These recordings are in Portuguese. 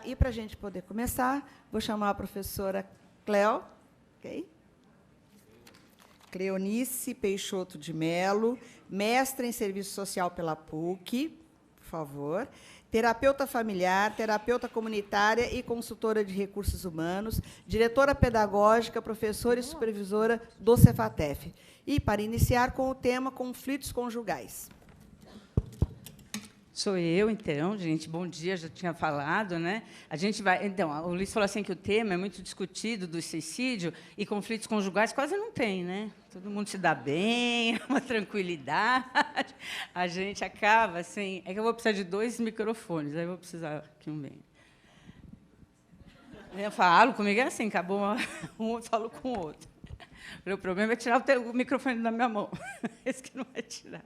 E, para a gente poder começar, vou chamar a professora Cleo, okay? Cleonice Peixoto de Melo, mestra em Serviço Social pela PUC, por favor, terapeuta familiar, terapeuta comunitária e consultora de recursos humanos, diretora pedagógica, professora e supervisora do Cefatef. E, para iniciar, com o tema conflitos conjugais. Sou eu, então, gente. Bom dia, já tinha falado, né? A gente vai. Então, o Luiz falou assim que o tema é muito discutido do suicídio e conflitos conjugais quase não tem, né? Todo mundo se dá bem, uma tranquilidade. A gente acaba assim. É que eu vou precisar de 2 microfones, aí eu vou precisar aqui um bem. Eu falo comigo é assim, acabou um, eu falo com o outro. O problema é tirar o microfone da minha mão. Esse que não vai tirar.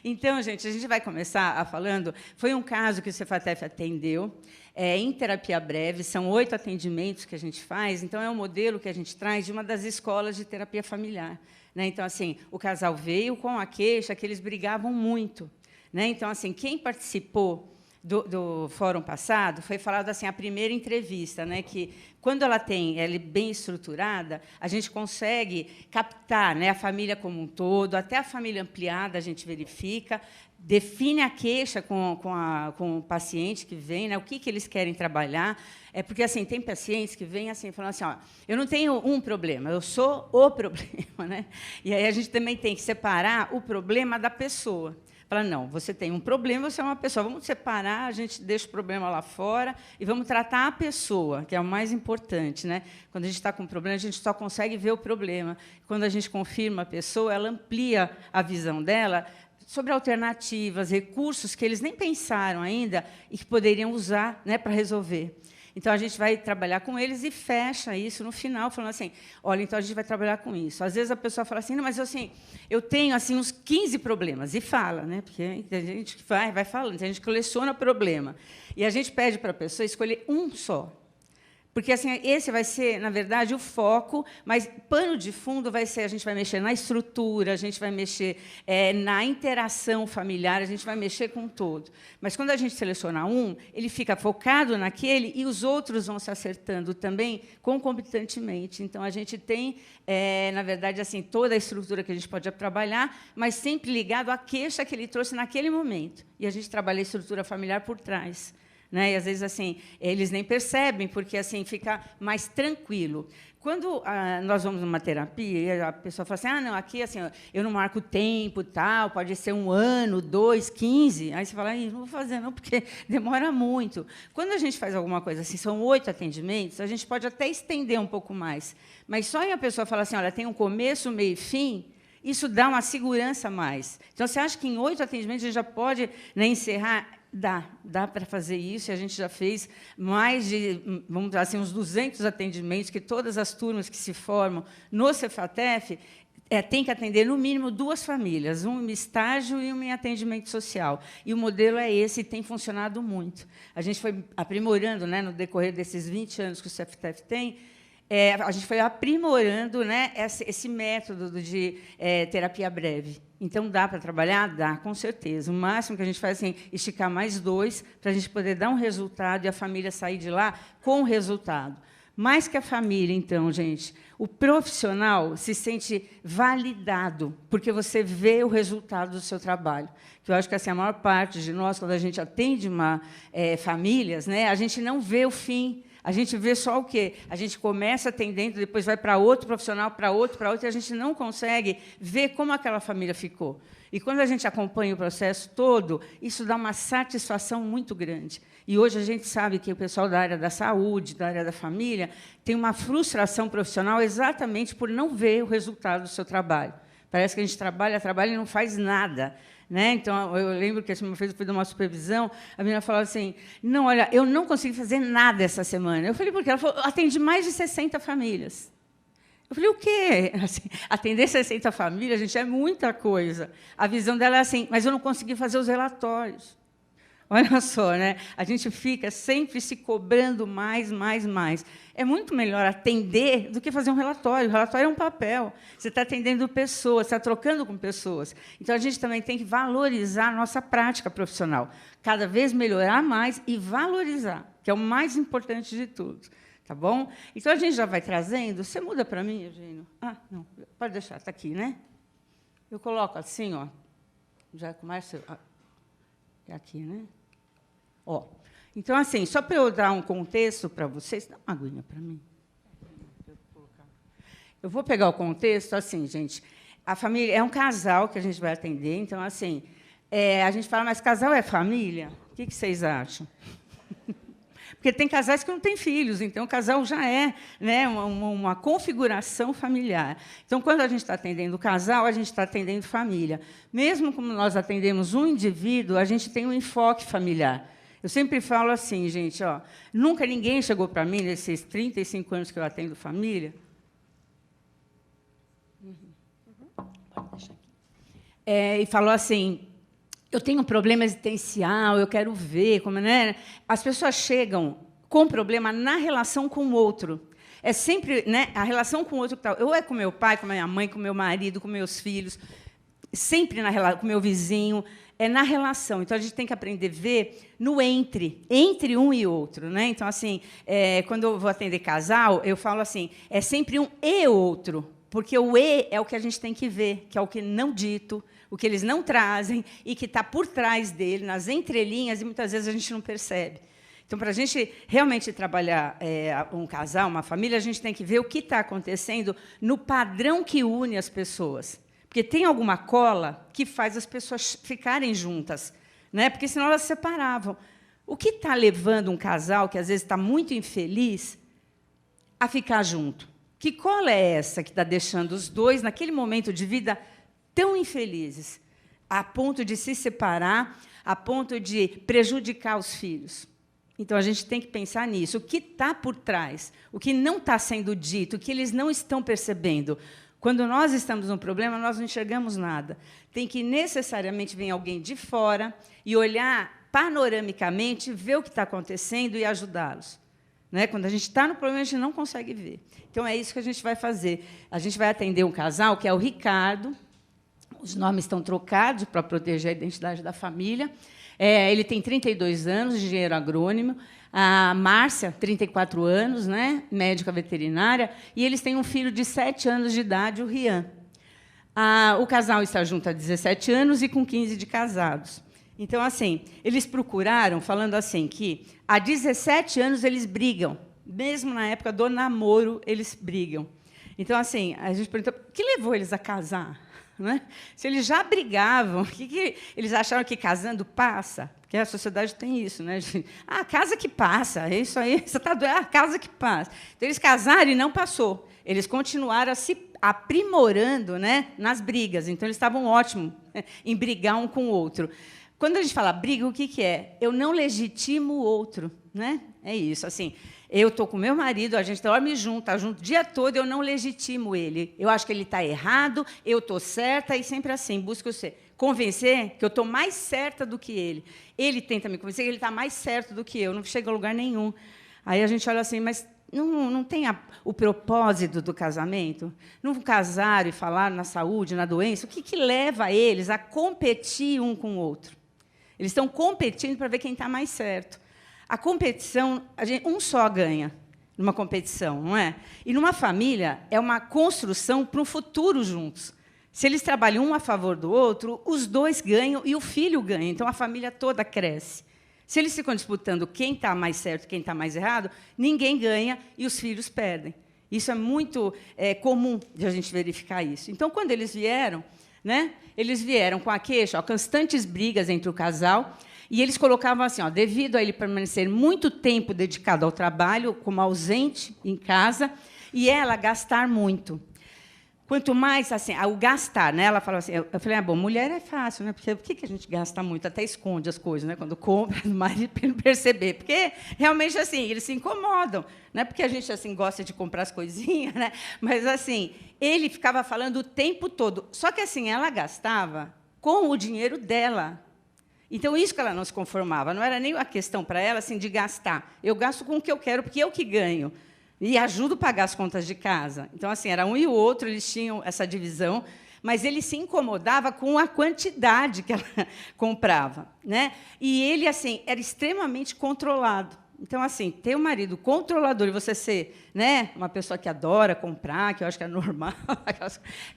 Então, gente, a gente vai começar falando. Foi um caso que o Cefatef atendeu em terapia breve. São 8 atendimentos que a gente faz. Então, é um modelo que a gente traz de uma das escolas de terapia familiar. Né? Então, assim, o casal veio com a queixa que eles brigavam muito. Né? Então, assim, quem participou do fórum passado, foi falado assim, a primeira entrevista, né, que, quando ela é bem estruturada, a gente consegue captar, né, a família como um todo, até a família ampliada a gente verifica, define a queixa com o paciente que vem, né, o que eles querem trabalhar. Porque assim, tem pacientes que vêm assim, falando assim, ó, eu não tenho um problema, eu sou o problema. Né? E aí a gente também tem que separar o problema da pessoa. Fala, não, você tem um problema, você é uma pessoa. Vamos separar, a gente deixa o problema lá fora e vamos tratar a pessoa, que é o mais importante. Né? Quando a gente está com um problema, a gente só consegue ver o problema. Quando a gente confirma a pessoa, ela amplia a visão dela sobre alternativas, recursos que eles nem pensaram ainda e que poderiam usar, né, para resolver. Então, a gente vai trabalhar com eles e fecha isso no final, falando assim, olha, então a gente vai trabalhar com isso. Às vezes a pessoa fala assim, não, mas assim, eu tenho assim, uns 15 problemas, e fala, né? Porque a gente vai falando, a gente coleciona problema. E a gente pede para a pessoa escolher um só. Porque assim, esse vai ser, na verdade, o foco, mas pano de fundo vai ser, a gente vai mexer na estrutura, a gente vai mexer na interação familiar, a gente vai mexer com todo. Mas, quando a gente seleciona um, ele fica focado naquele e os outros vão se acertando também concomitantemente. Então, a gente tem, na verdade, assim, toda a estrutura que a gente pode trabalhar, mas sempre ligado à queixa que ele trouxe naquele momento. E a gente trabalha a estrutura familiar por trás. Né? E, às vezes, assim, eles nem percebem, porque assim fica mais tranquilo. Quando nós vamos numa terapia, a pessoa fala assim, não, aqui assim, eu não marco tempo, tal, pode ser 1 ano, 2, 15. Aí você fala, não vou fazer, não, porque demora muito. Quando a gente faz alguma coisa assim, são 8 atendimentos, a gente pode até estender um pouco mais. Mas só em a pessoa falar assim, olha, tem um começo, meio e fim, isso dá uma segurança a mais. Então, você acha que em 8 atendimentos a gente já pode, né, encerrar? Dá para fazer isso, e a gente já fez mais de, vamos dizer assim, uns 200 atendimentos, que todas as turmas que se formam no Cefatef têm que atender, no mínimo, 2 famílias, um em estágio e um em atendimento social. E o modelo é esse, e tem funcionado muito. A gente foi aprimorando, né, no decorrer desses 20 anos que o Cefatef tem, a gente foi aprimorando, né, esse método de terapia breve. Então, dá para trabalhar? Dá, com certeza. O máximo que a gente faz é assim, esticar mais 2, para a gente poder dar um resultado e a família sair de lá com o resultado. Mais que a família, então, gente, o profissional se sente validado, porque você vê o resultado do seu trabalho. Que eu acho que assim, a maior parte de nós, quando a gente atende famílias, né, a gente não vê o fim. A gente vê só o quê? A gente começa atendendo, depois vai para outro profissional, para outro, e a gente não consegue ver como aquela família ficou. E, quando a gente acompanha o processo todo, isso dá uma satisfação muito grande. E, hoje, a gente sabe que o pessoal da área da saúde, da área da família, tem uma frustração profissional exatamente por não ver o resultado do seu trabalho. Parece que a gente trabalha e não faz nada. Né? Então, eu lembro que uma vez eu fui dar uma supervisão, a menina falava assim, não, olha, eu não consegui fazer nada essa semana. Eu falei, por quê? Ela falou, atendi mais de 60 famílias. Eu falei, o quê? Assim, atender 60 famílias, gente, é muita coisa. A visão dela é assim, mas eu não consegui fazer os relatórios. Olha só, né? A gente fica sempre se cobrando mais. É muito melhor atender do que fazer um relatório. O relatório é um papel. Você está atendendo pessoas, você está trocando com pessoas. Então, a gente também tem que valorizar a nossa prática profissional. Cada vez melhorar mais e valorizar. que é o mais importante de tudo. Tá bom? Então, a gente já vai trazendo. Você muda para mim, Eugênio? Ah, não, pode deixar, está aqui, né? Eu coloco assim, ó. Já começa. É aqui, né? Ó. Então, assim, só para eu dar um contexto para vocês. Dá uma aguinha para mim. Eu vou pegar o contexto, assim, gente. A família é um casal que a gente vai atender. Então, assim, a gente fala, mas casal é família? O que vocês acham? Porque tem casais que não têm filhos, então o casal já é, né, uma configuração familiar. Então, quando a gente está atendendo o casal, a gente está atendendo família. Mesmo como nós atendemos um indivíduo, a gente tem um enfoque familiar. Eu sempre falo assim, gente, ó, nunca ninguém chegou para mim, nesses 35 anos que eu atendo família, pode deixar aqui, e falou assim, eu tenho um problema existencial, eu quero ver como, né? As pessoas chegam com problema na relação com o outro. É sempre, né, a relação com o outro que tá, ou é com meu pai, com minha mãe, com meu marido, com meus filhos, sempre com meu vizinho, é na relação. Então a gente tem que aprender a ver no entre um e outro, né? Então assim, quando eu vou atender casal, eu falo assim, é sempre um e outro, porque o e é o que a gente tem que ver, que é o que não dito, o que eles não trazem e que está por trás dele, nas entrelinhas, e muitas vezes a gente não percebe. Então, para a gente realmente trabalhar um casal, uma família, a gente tem que ver o que está acontecendo no padrão que une as pessoas. Porque tem alguma cola que faz as pessoas ficarem juntas, né? Porque senão elas se separavam. O que está levando um casal, que às vezes está muito infeliz, a ficar junto? Que cola é essa que está deixando os dois, naquele momento de vida, tão infelizes, a ponto de se separar, a ponto de prejudicar os filhos? Então, a gente tem que pensar nisso. O que está por trás? O que não está sendo dito? O que eles não estão percebendo? Quando nós estamos num problema, nós não enxergamos nada. Tem que, necessariamente, vir alguém de fora e olhar panoramicamente, ver o que está acontecendo e ajudá-los. Né? Quando a gente está no problema, a gente não consegue ver. Então, é isso que a gente vai fazer. A gente vai atender um casal, que é o Ricardo. Os nomes estão trocados para proteger a identidade da família. Ele tem 32 anos, engenheiro agrônomo. A Márcia, 34 anos, né, médica veterinária. E eles têm um filho de 7 anos de idade, o Rian. O casal está junto há 17 anos e com 15 de casados. Então, assim, eles procuraram, falando assim, que há 17 anos eles brigam. Mesmo na época do namoro, eles brigam. Então, assim, a gente perguntou, o que levou eles a casar? Né? Se eles já brigavam, que eles acharam que casando passa? Porque a sociedade tem isso, né? Casa que passa, é isso aí, você está doendo, casa que passa. Então, eles casaram e não passou. Eles continuaram a se aprimorando, né, nas brigas. Então, eles estavam ótimos, né, em brigar um com o outro. Quando a gente fala briga, o que é? Eu não legitimo o outro. Né? É isso. Assim, eu estou com meu marido, a gente dorme junto, está junto o dia todo, eu não legitimo ele. Eu acho que ele está errado, eu estou certa, e sempre assim, busco convencer que eu estou mais certa do que ele. Ele tenta me convencer que ele está mais certo do que eu, não chega a lugar nenhum. Aí a gente olha assim, mas não tem o propósito do casamento? Não casar e falar na saúde, na doença? O que leva eles a competir um com o outro? Eles estão competindo para ver quem está mais certo. A competição, um só ganha numa competição, não é? E, numa família, é uma construção para um futuro juntos. Se eles trabalham um a favor do outro, os dois ganham e o filho ganha. Então, a família toda cresce. Se eles ficam disputando quem está mais certo, quem está mais errado, ninguém ganha e os filhos perdem. Isso é muito comum de a gente verificar isso. Então, quando eles vieram, né, eles vieram com a queixa, constantes brigas entre o casal. E eles colocavam assim, devido a ele permanecer muito tempo dedicado ao trabalho, como ausente em casa, e ela gastar muito. Quanto mais, assim, o gastar, né? Ela falava assim, eu falei, bom, mulher é fácil, né? Porque por que a gente gasta muito? Até esconde as coisas, né? Quando compra, o marido para ele perceber. Porque, realmente, assim, eles se incomodam. Não é porque a gente assim, gosta de comprar as coisinhas, né? Mas, assim, ele ficava falando o tempo todo. Só que, assim, ela gastava com o dinheiro dela. Então, isso que ela não se conformava. Não era nem a questão para ela assim, de gastar. Eu gasto com o que eu quero, porque eu que ganho. E ajudo a pagar as contas de casa. Então, assim, era um e o outro, eles tinham essa divisão, mas ele se incomodava com a quantidade que ela comprava. Né? E ele assim, era extremamente controlado. Então, assim, ter um marido controlador e você ser, né, uma pessoa que adora comprar, que eu acho que é normal,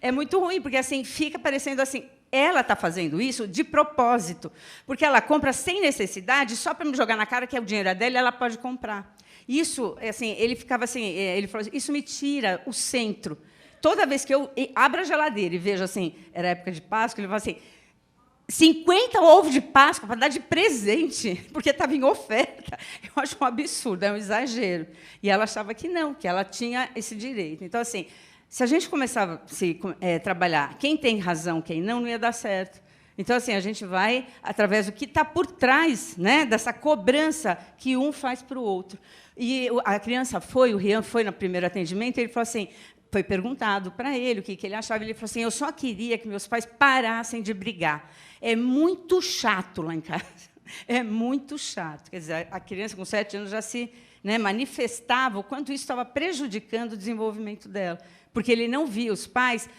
é muito ruim, porque assim fica parecendo assim, ela está fazendo isso de propósito, porque ela compra sem necessidade, só para me jogar na cara que é o dinheiro dela e ela pode comprar. Isso, assim, ele ficava assim, ele falou assim, isso me tira o centro. Toda vez que eu abro a geladeira e vejo assim, era época de Páscoa, ele falava assim, 50 ovos de Páscoa para dar de presente, porque estava em oferta. Eu acho um absurdo, é um exagero. E ela achava que não, que ela tinha esse direito. Então, assim, se a gente começava a trabalhar quem tem razão, quem não ia dar certo. Então, assim, a gente vai através do que está por trás, né, dessa cobrança que um faz para o outro. E a criança o Rian foi no primeiro atendimento, e ele falou assim, foi perguntado para ele o que ele achava, ele falou assim, eu só queria que meus pais parassem de brigar. É muito chato lá em casa. É muito chato. Quer dizer, a criança com 7 anos já se, né, manifestava o quanto isso estava prejudicando o desenvolvimento dela, porque ele não via os pais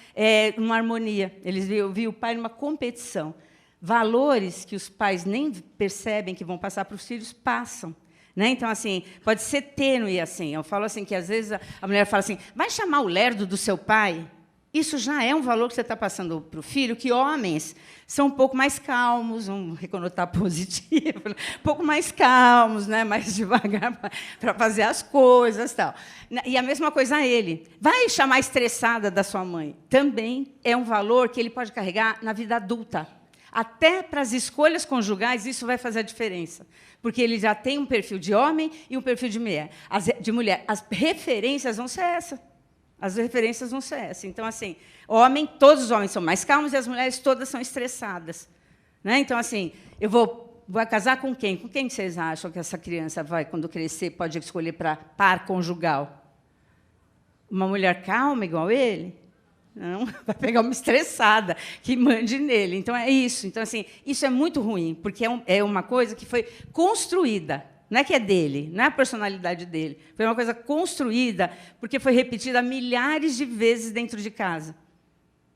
numa harmonia, eles viam o pai numa competição. Valores que os pais nem percebem que vão passar para os filhos, passam. Né? Então, assim, pode ser tênue assim. Eu falo assim que, às vezes, a mulher fala assim, vai chamar o lerdo do seu pai? Isso já é um valor que você está passando para o filho, que homens são um pouco mais calmos, vamos reconotar positivo, um pouco mais calmos, né? Mais devagar para fazer as coisas. Tal. E a mesma coisa a ele. Vai chamar a estressada da sua mãe? Também é um valor que ele pode carregar na vida adulta. Até para as escolhas conjugais, isso vai fazer a diferença, porque ele já tem um perfil de homem e um perfil de mulher. As referências vão ser essas. As referências vão ser essas. Então, assim, todos os homens são mais calmos e as mulheres todas são estressadas. Né? Então, assim, eu vou casar com quem? Com quem vocês acham que essa criança vai, quando crescer, pode escolher para par conjugal? Uma mulher calma, igual ele? Não, vai pegar uma estressada que mande nele. Então, é isso. Então, assim, isso é muito ruim, porque é uma coisa que foi construída. Não é que é dele, não é a personalidade dele. Foi uma coisa construída, porque foi repetida milhares de vezes dentro de casa.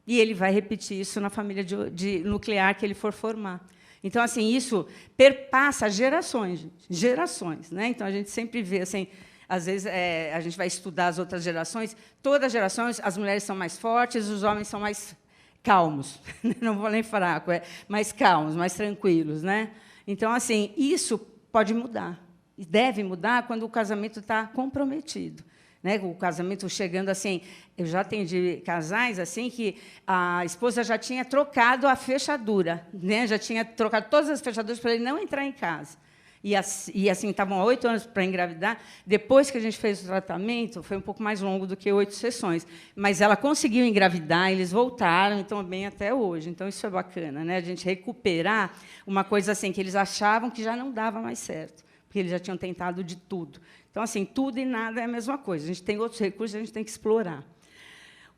E ele vai repetir isso na família de nuclear que ele for formar. Então, assim, isso perpassa gerações, gente, gerações. Né? Então, a gente sempre vê, assim, às vezes, a gente vai estudar as outras gerações, todas as gerações, as mulheres são mais fortes, os homens são mais calmos. Não vou nem fraco, mais calmos, mais tranquilos. Né? Então, assim, isso pode mudar. E deve mudar quando o casamento está comprometido. Né? O casamento chegando assim... Eu já atendi casais assim que a esposa já tinha trocado a fechadura, né? Já tinha trocado todas as fechaduras para ele não entrar em casa. E assim, estavam há 8 anos para engravidar. Depois que a gente fez o tratamento, foi um pouco mais longo do que 8 sessões. Mas ela conseguiu engravidar, eles voltaram, então, bem até hoje. Então, isso é bacana, né? A gente recuperar uma coisa assim que eles achavam que já não dava mais certo, porque eles já tinham tentado de tudo. Então, assim, tudo e nada é a mesma coisa. A gente tem outros recursos, a gente tem que explorar.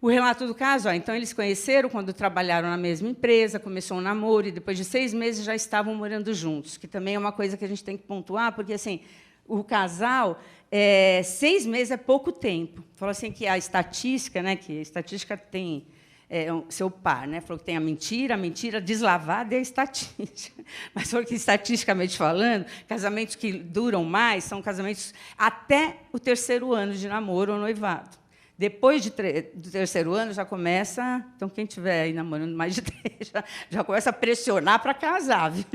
O relato do caso, então, eles conheceram quando trabalharam na mesma empresa, começou um namoro, e depois de 6 meses já estavam morando juntos, que também é uma coisa que a gente tem que pontuar, porque assim, o casal, 6 meses é pouco tempo. Falou assim que a estatística, né, que a estatística tem seu par, né, falou que tem a mentira deslavada é a estatística. Mas falou que, estatisticamente falando, casamentos que duram mais são casamentos até o 3º ano de namoro ou noivado. Depois do 3º ano, já começa... Então, quem estiver aí namorando mais de 3, já começa a pressionar para casar. Viu?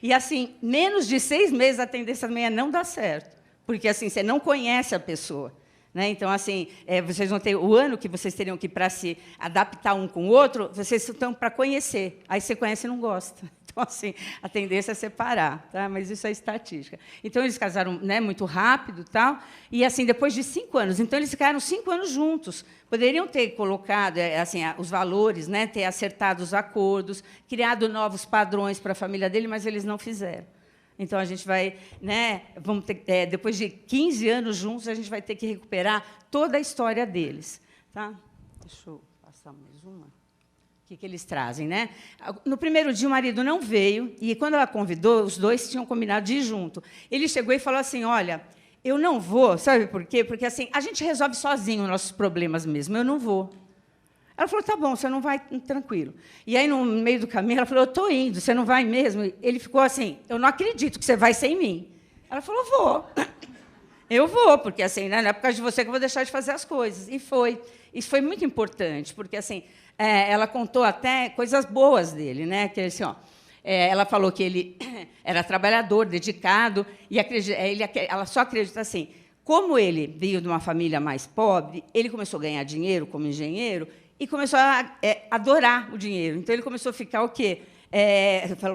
E, assim, menos de 6 meses, a tendência também é não dar certo, porque assim, você não conhece a pessoa. Né? Então, assim, vocês vão ter o ano que vocês teriam que, para se adaptar um com o outro, vocês estão para conhecer. Aí você conhece e não gosta. Então, assim, a tendência é separar, tá? Mas isso é estatística. Então, eles casaram, né, muito rápido, tal, e assim, depois de 5 anos. Então, eles ficaram 5 anos juntos. Poderiam ter colocado assim, os valores, né, ter acertado os acordos, criado novos padrões para a família dele, mas eles não fizeram. Então, a gente vai, né, vamos ter, depois de 15 anos juntos, a gente vai ter que recuperar toda a história deles. Tá? Deixa eu passar mais uma. O que eles trazem, né? No primeiro dia, o marido não veio, e, quando ela convidou, os dois tinham combinado de ir junto. Ele chegou e falou assim, olha, eu não vou, sabe por quê? Porque assim, a gente resolve sozinho os nossos problemas mesmo, eu não vou. Ela falou, tá bom, você não vai, tranquilo. E aí, no meio do caminho, ela falou, eu estou indo, você não vai mesmo? Ele ficou assim, eu não acredito que você vai sem mim. Ela falou, vou. eu vou, porque assim, né, não é por causa de você que eu vou deixar de fazer as coisas. E foi. Isso foi muito importante, porque assim, ela contou até coisas boas dele, né? Que assim, ó, ela falou que ele era trabalhador, dedicado, e ela só acredita assim. Como ele veio de uma família mais pobre, ele começou a ganhar dinheiro como engenheiro e começou a adorar o dinheiro. Então, ele começou a ficar o quê?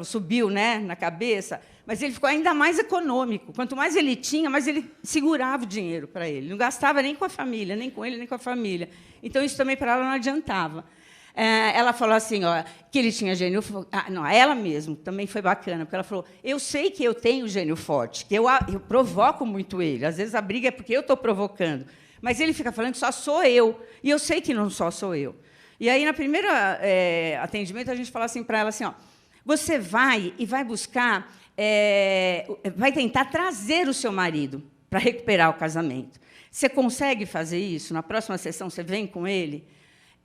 Subiu, né, na cabeça, mas ele ficou ainda mais econômico. Quanto mais ele tinha, mais ele segurava o dinheiro para ele. Não gastava nem com a família, nem com ele, nem com a família. Então, isso também para ela não adiantava. Ela falou assim, ó, que ele tinha gênio forte. Não, ela mesma também foi bacana, porque ela falou, eu sei que eu tenho gênio forte, que eu provoco muito ele. Às vezes a briga é porque eu estou provocando, mas ele fica falando que só sou eu, e eu sei que não só sou eu. E aí, no primeiro atendimento, a gente falou assim para ela assim, ó, você vai e vai buscar, vai tentar trazer o seu marido para recuperar o casamento. Você consegue fazer isso? Na próxima sessão, você vem com ele?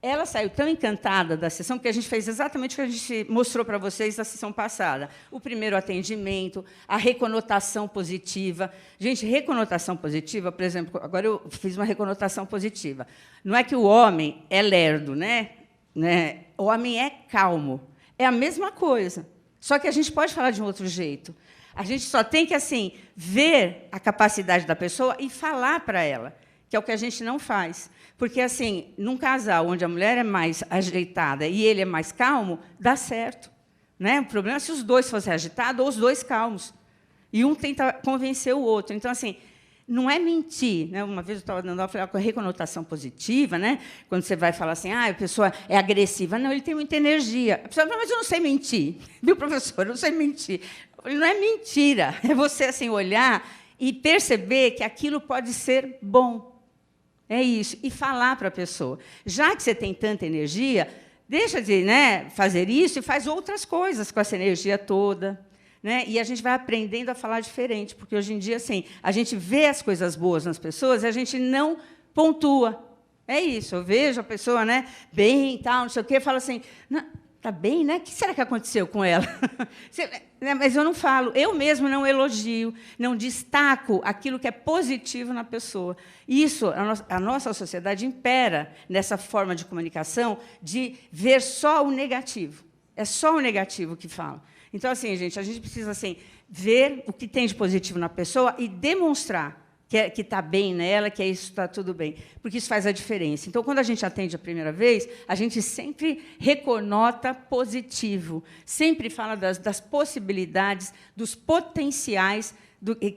Ela saiu tão encantada da sessão que a gente fez exatamente o que a gente mostrou para vocês na sessão passada. O primeiro atendimento, a reconotação positiva. Gente, reconotação positiva, por exemplo, agora eu fiz uma reconotação positiva. Não é que o homem é lerdo, né? O homem é calmo. É a mesma coisa. Só que a gente pode falar de um outro jeito. A gente só tem que assim ver a capacidade da pessoa e falar para ela, que é o que a gente não faz. Porque, assim, num casal onde a mulher é mais ajeitada e ele é mais calmo, dá certo. Né? O problema é se os dois fossem agitados ou os dois calmos. E um tenta convencer o outro. Então, assim, não é mentir. Né? Uma vez eu estava dando aula com a reconotação positiva, né? Quando você vai falar assim, a pessoa é agressiva. Não, ele tem muita energia. A pessoa fala, mas eu não sei mentir. Viu, professor? Eu não sei mentir. Eu falei, não é mentira. É você assim, olhar e perceber que aquilo pode ser bom. É isso. E falar para a pessoa. Já que você tem tanta energia, deixa de fazer isso e faz outras coisas com essa energia toda. Né? E a gente vai aprendendo a falar diferente, porque, hoje em dia, assim, a gente vê as coisas boas nas pessoas e a gente não pontua. É isso. Eu vejo a pessoa bem, tal, não sei o quê, e falo assim, está bem, né? O que será que aconteceu com ela? Mas eu não falo, eu mesmo não elogio, não destaco aquilo que é positivo na pessoa. Isso, a nossa sociedade impera nessa forma de comunicação de ver só o negativo. É só o negativo que fala. Então, assim, gente, a gente precisa assim, ver o que tem de positivo na pessoa e demonstrar que está bem nela, que isso está tudo bem, porque isso faz a diferença. Então, quando a gente atende a primeira vez, a gente sempre reconota positivo, sempre fala das possibilidades, dos potenciais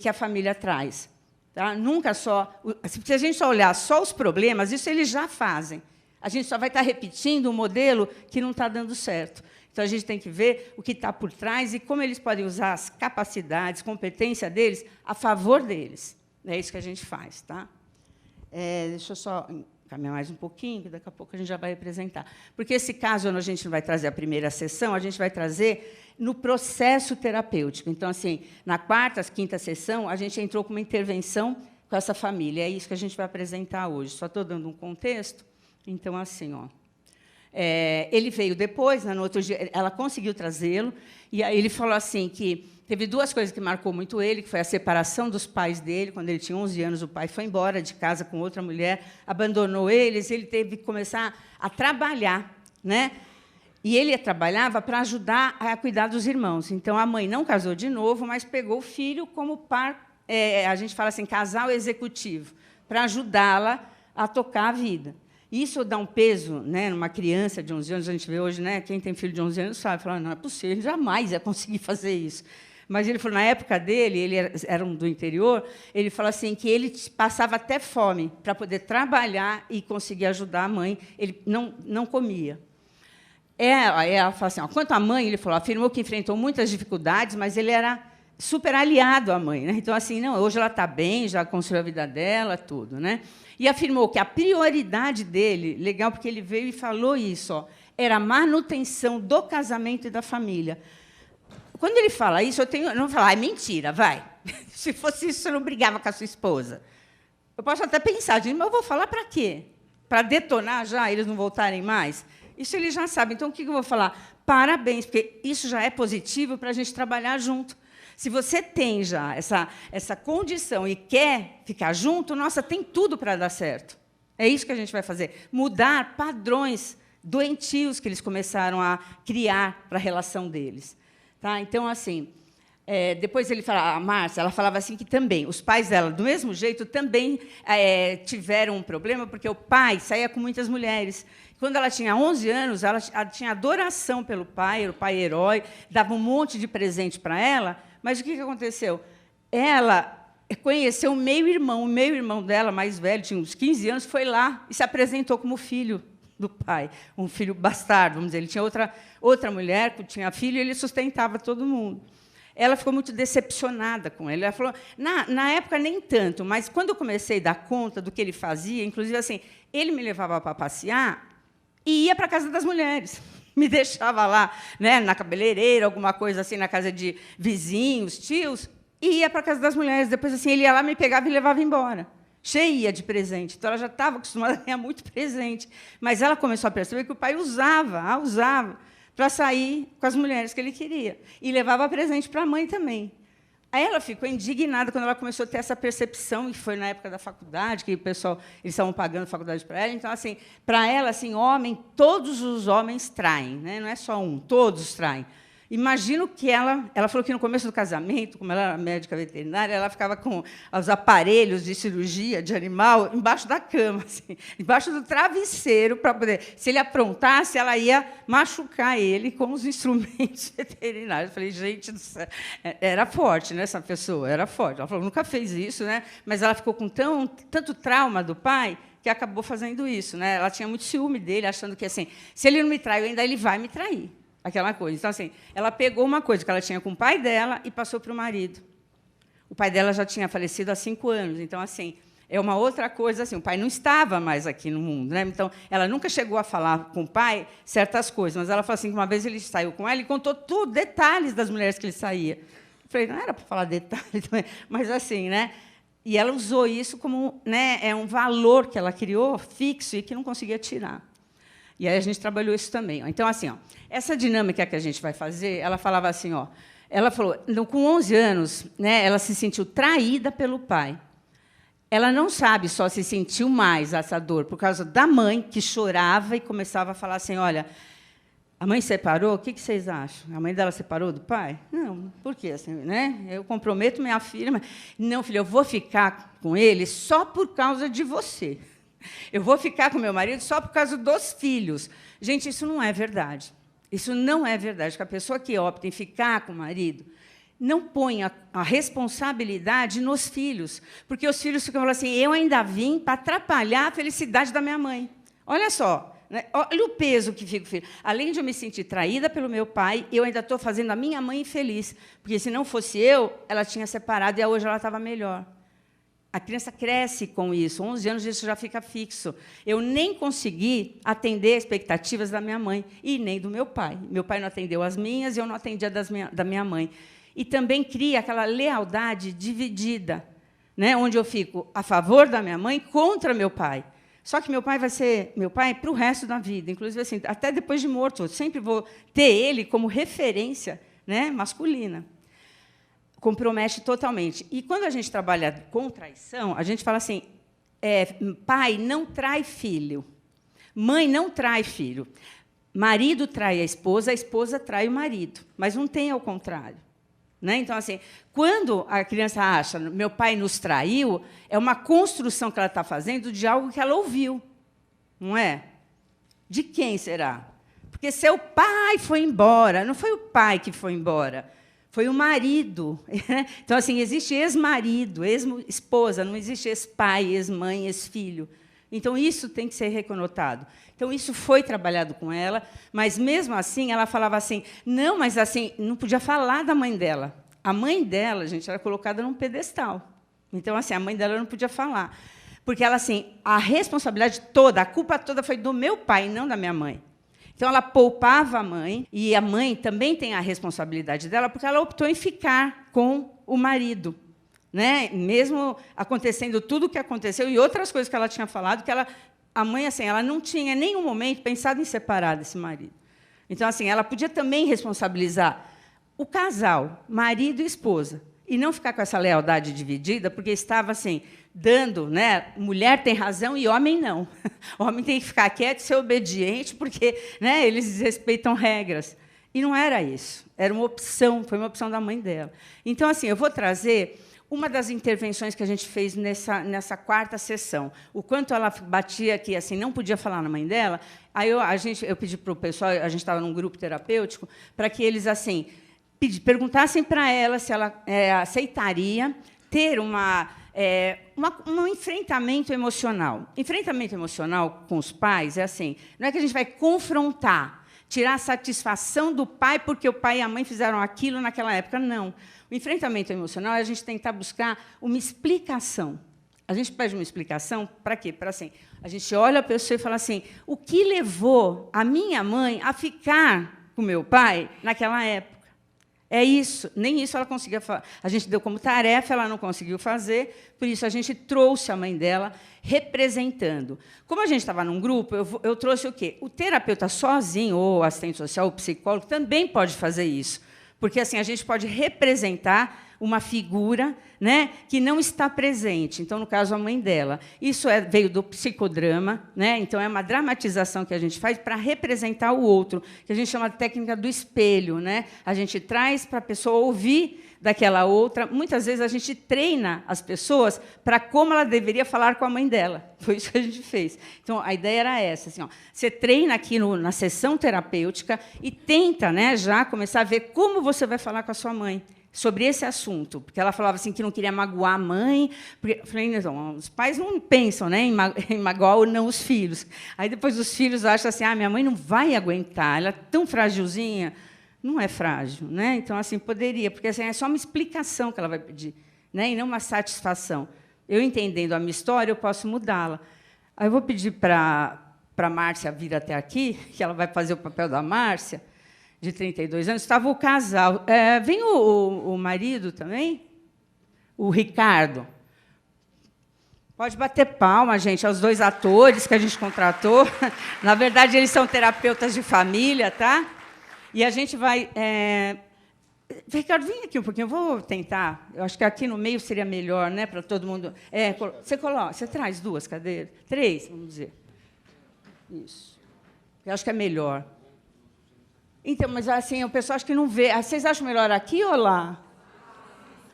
que a família traz. Tá? Nunca só... Se a gente só olhar só os problemas, isso eles já fazem. A gente só vai estar repetindo um modelo que não está dando certo. Então, a gente tem que ver o que está por trás e como eles podem usar as capacidades, competência deles a favor deles. É isso que a gente faz. Tá? Deixa eu só caminhar mais um pouquinho, que daqui a pouco a gente já vai apresentar. Porque esse caso, a gente não vai trazer a primeira sessão, a gente vai trazer no processo terapêutico. Então, assim, na quarta, quinta sessão, a gente entrou com uma intervenção com essa família. É isso que a gente vai apresentar hoje. Só estou dando um contexto. Então, assim, ó. Ele veio depois, no outro dia, ela conseguiu trazê-lo, e aí ele falou assim que teve duas coisas que marcou muito ele, que foi a separação dos pais dele. Quando ele tinha 11 anos, o pai foi embora de casa com outra mulher, abandonou eles, ele teve que começar a trabalhar, né? E ele trabalhava para ajudar a cuidar dos irmãos. Então, a mãe não casou de novo, mas pegou o filho como par, a gente fala assim, casal executivo, para ajudá-la a tocar a vida. Isso dá um peso, numa criança de 11 anos. A gente vê hoje, quem tem filho de 11 anos sabe, fala, não é possível, ele jamais ia conseguir fazer isso. Mas ele falou, na época dele, ele era do interior, ele falou assim que ele passava até fome para poder trabalhar e conseguir ajudar a mãe. Ele não comia. Ela fala assim, quanto à mãe, ele falou, afirmou que enfrentou muitas dificuldades, mas ele era super aliado à mãe. Então, assim, não, hoje ela está bem, já construiu a vida dela, tudo. E afirmou que a prioridade dele, legal, porque ele veio e falou isso, era a manutenção do casamento e da família. Quando ele fala isso, eu não vou falar, é mentira, vai. Se fosse isso, você não brigava com a sua esposa. Eu posso até pensar, mas eu vou falar para quê? Para detonar já, eles não voltarem mais? Isso ele já sabe. Então, o que eu vou falar? Parabéns, porque isso já é positivo para a gente trabalhar junto. Se você tem já essa condição e quer ficar junto, nossa, tem tudo para dar certo. É isso que a gente vai fazer. Mudar padrões doentios que eles começaram a criar para a relação deles. Tá? Então, assim, depois ele fala, a Márcia, ela falava assim que também, os pais dela, do mesmo jeito, também tiveram um problema, porque o pai saía com muitas mulheres. Quando ela tinha 11 anos, ela tinha adoração pelo pai, era o pai herói, dava um monte de presente para ela, mas o que aconteceu? Ela conheceu o meio-irmão dela, mais velho, tinha uns 15 anos, foi lá e se apresentou como filho do pai, um filho bastardo, vamos dizer. Ele tinha outra mulher que tinha filho e ele sustentava todo mundo. Ela ficou muito decepcionada com ele. Ela falou, na época, nem tanto, mas quando eu comecei a dar conta do que ele fazia, inclusive, assim, ele me levava para passear e ia para a casa das mulheres. Me deixava lá, né, na cabeleireira, alguma coisa assim, na casa de vizinhos, tios, e ia para a casa das mulheres. Depois, assim, ele ia lá, me pegava e levava embora, cheia de presente. Então, ela já estava acostumada a ganhar muito presente. Mas ela começou a perceber que o pai usava para sair com as mulheres que ele queria. E levava presente para a mãe também. Aí ela ficou indignada quando ela começou a ter essa percepção, e foi na época da faculdade, que o pessoal, eles estavam pagando faculdade para ela. Então, assim, para ela, assim, todos os homens traem, né? Não é só um, todos traem. Imagino que ela falou que no começo do casamento, como ela era médica veterinária, ela ficava com os aparelhos de cirurgia de animal embaixo da cama, assim, embaixo do travesseiro, para poder, se ele aprontasse, ela ia machucar ele com os instrumentos veterinários. Eu falei, gente do céu, era forte, né, essa pessoa, era forte. Ela falou, nunca fez isso, né, mas ela ficou com tanto trauma do pai que acabou fazendo isso, né? Ela tinha muito ciúme dele, achando que, assim, se ele não me trai, ainda ele vai me trair. Aquela coisa. Então, assim, ela pegou uma coisa que ela tinha com o pai dela e passou para o marido. O pai dela já tinha falecido há 5 anos. Então, assim, é uma outra coisa. Assim, o pai não estava mais aqui no mundo, né? Então, ela nunca chegou a falar com o pai certas coisas. Mas ela falou assim que uma vez ele saiu com ela e contou tudo, detalhes das mulheres que ele saía. Eu falei, não era para falar detalhes também, mas assim, né? E ela usou isso como, né, um valor que ela criou fixo e que não conseguia tirar. E aí a gente trabalhou isso também. Então, assim, essa dinâmica que a gente vai fazer, ela falava assim, ela falou, com 11 anos, né, ela se sentiu traída pelo pai. Ela não sabe só se sentiu mais essa dor por causa da mãe, que chorava e começava a falar assim, olha, a mãe separou, o que vocês acham? A mãe dela separou do pai? Não, por quê? Assim, né? Eu comprometo minha filha, mas não, filha, eu vou ficar com ele só por causa de você. Eu vou ficar com meu marido só por causa dos filhos. Gente, isso não é verdade. Isso não é verdade. Porque a pessoa que opta em ficar com o marido não põe a responsabilidade nos filhos. Porque os filhos ficam falando assim, eu ainda vim para atrapalhar a felicidade da minha mãe. Olha só, né? Olha o peso que fica o filho. Além de eu me sentir traída pelo meu pai, eu ainda estou fazendo a minha mãe infeliz. Porque, se não fosse eu, ela tinha separado e hoje ela estava melhor. A criança cresce com isso. 11 anos, isso já fica fixo. Eu nem consegui atender as expectativas da minha mãe e nem do meu pai. Meu pai não atendeu as minhas e eu não atendia da minha mãe. E também cria aquela lealdade dividida, né, onde eu fico a favor da minha mãe contra meu pai. Só que meu pai vai ser meu pai para o resto da vida. Inclusive, assim, até depois de morto, eu sempre vou ter ele como referência, né, masculina. Compromete totalmente. E, quando a gente trabalha com traição, a gente fala assim, pai não trai filho, mãe não trai filho, marido trai a esposa trai o marido, mas não tem ao contrário. Né? Então, assim, quando a criança acha meu pai nos traiu, é uma construção que ela está fazendo de algo que ela ouviu, não é? De quem será? Porque seu pai foi embora, não foi o pai que foi embora, foi o marido. Então, assim, existe ex-marido, ex-esposa, não existe ex-pai, ex-mãe, ex-filho. Então, isso tem que ser reconotado. Então, isso foi trabalhado com ela, mas, mesmo assim, ela falava assim, não, mas assim, não podia falar da mãe dela. A mãe dela, gente, era colocada num pedestal. Então, assim, a mãe dela não podia falar. Porque ela, assim, a responsabilidade toda, a culpa toda foi do meu pai, não da minha mãe. Então, ela poupava a mãe, e a mãe também tem a responsabilidade dela, porque ela optou em ficar com o marido. Né? Mesmo acontecendo tudo o que aconteceu, e outras coisas que ela tinha falado, que a mãe, assim, ela não tinha em nenhum momento pensado em separar desse marido. Então, assim, ela podia também responsabilizar o casal, marido e esposa, e não ficar com essa lealdade dividida, porque estava assim, dando, né, mulher tem razão e homem não. O homem tem que ficar quieto e ser obediente, porque, né, eles desrespeitam regras. E não era isso, era uma opção, foi uma opção da mãe dela. Então, assim, eu vou trazer uma das intervenções que a gente fez nessa quarta sessão. O quanto ela batia que assim, não podia falar na mãe dela. Aí eu pedi para o pessoal, a gente estava num grupo terapêutico, para que eles assim perguntassem para ela se ela aceitaria ter um enfrentamento emocional. Enfrentamento emocional com os pais é assim, não é que a gente vai confrontar, tirar a satisfação do pai porque o pai e a mãe fizeram aquilo naquela época, não. O enfrentamento emocional é a gente tentar buscar uma explicação. A gente pede uma explicação para quê? Para assim, a gente olha a pessoa e fala assim, o que levou a minha mãe a ficar com o meu pai naquela época? É isso, nem isso ela conseguia fazer. A gente deu como tarefa, ela não conseguiu fazer, por isso a gente trouxe a mãe dela representando. Como a gente estava num grupo, eu trouxe o quê? O terapeuta sozinho, ou assistente social, ou psicólogo, também pode fazer isso. Porque assim, a gente pode representar uma figura, né, que não está presente. Então, no caso, a mãe dela. Isso veio do psicodrama, né? Então, é uma dramatização que a gente faz para representar o outro, que a gente chama de técnica do espelho. Né? A gente traz para a pessoa ouvir daquela outra. Muitas vezes, a gente treina as pessoas para como ela deveria falar com a mãe dela. Foi isso que a gente fez. Então, a ideia era essa. Assim, ó, você treina aqui na sessão terapêutica e tenta, né, já começar a ver como você vai falar com a sua mãe sobre esse assunto, porque ela falava assim que não queria magoar a mãe, porque eu falei, não, os pais não pensam, né, em magoar ou não os filhos. Aí depois os filhos acham assim, minha mãe não vai aguentar, ela é tão frágilzinha. Não é frágil, né? Então assim poderia, porque assim, é só uma explicação que ela vai pedir, né, e não uma satisfação. Eu entendendo a minha história, eu posso mudá-la. Aí eu vou pedir para a Márcia vir até aqui, que ela vai fazer o papel da Márcia, de 32 anos, estava o casal. Vem o marido também? O Ricardo. Pode bater palma, gente, aos dois atores que a gente contratou. Na verdade, eles são terapeutas de família, tá? E a gente vai... Ricardo, vem aqui um pouquinho, eu vou tentar. Eu acho que aqui no meio seria melhor, né, para todo mundo. Você traz 2 cadeiras? 3, vamos dizer. Isso. Eu acho que é melhor. Então, mas assim, o pessoal acho que não vê. Vocês acham melhor aqui ou lá?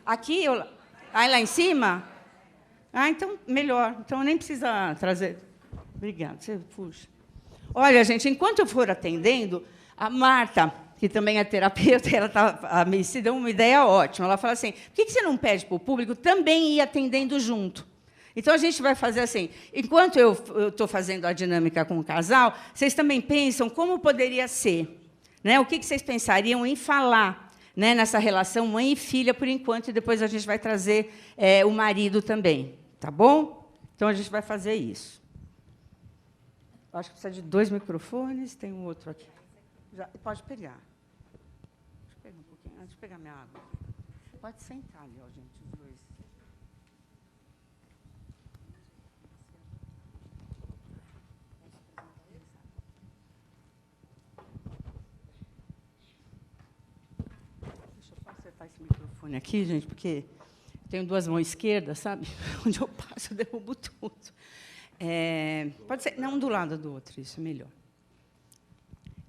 Aqui ou lá? Aí lá em cima? Então, melhor. Então, nem precisa trazer. Obrigada, você puxa. Olha, gente, enquanto eu for atendendo, a Marta, que também é terapeuta, a Messi deu uma ideia ótima. Ela fala assim, por que você não pede para o público também ir atendendo junto? Então, a gente vai fazer assim, enquanto eu estou fazendo a dinâmica com o casal, vocês também pensam como poderia ser. Né? O que vocês pensariam em falar, né, nessa relação mãe e filha, por enquanto, e depois a gente vai trazer o marido também. Tá bom? Então, a gente vai fazer isso. Acho que precisa de 2 microfones, tem um outro aqui. Pode pegar. Deixa eu pegar um pouquinho, antes de pegar minha água. Pode sentar ali, ó, gente, os dois. Esse microfone aqui, gente, porque tenho 2 mãos esquerdas, sabe? Onde eu passo, eu derrubo tudo. Pode ser, não, um do lado do outro, isso é melhor.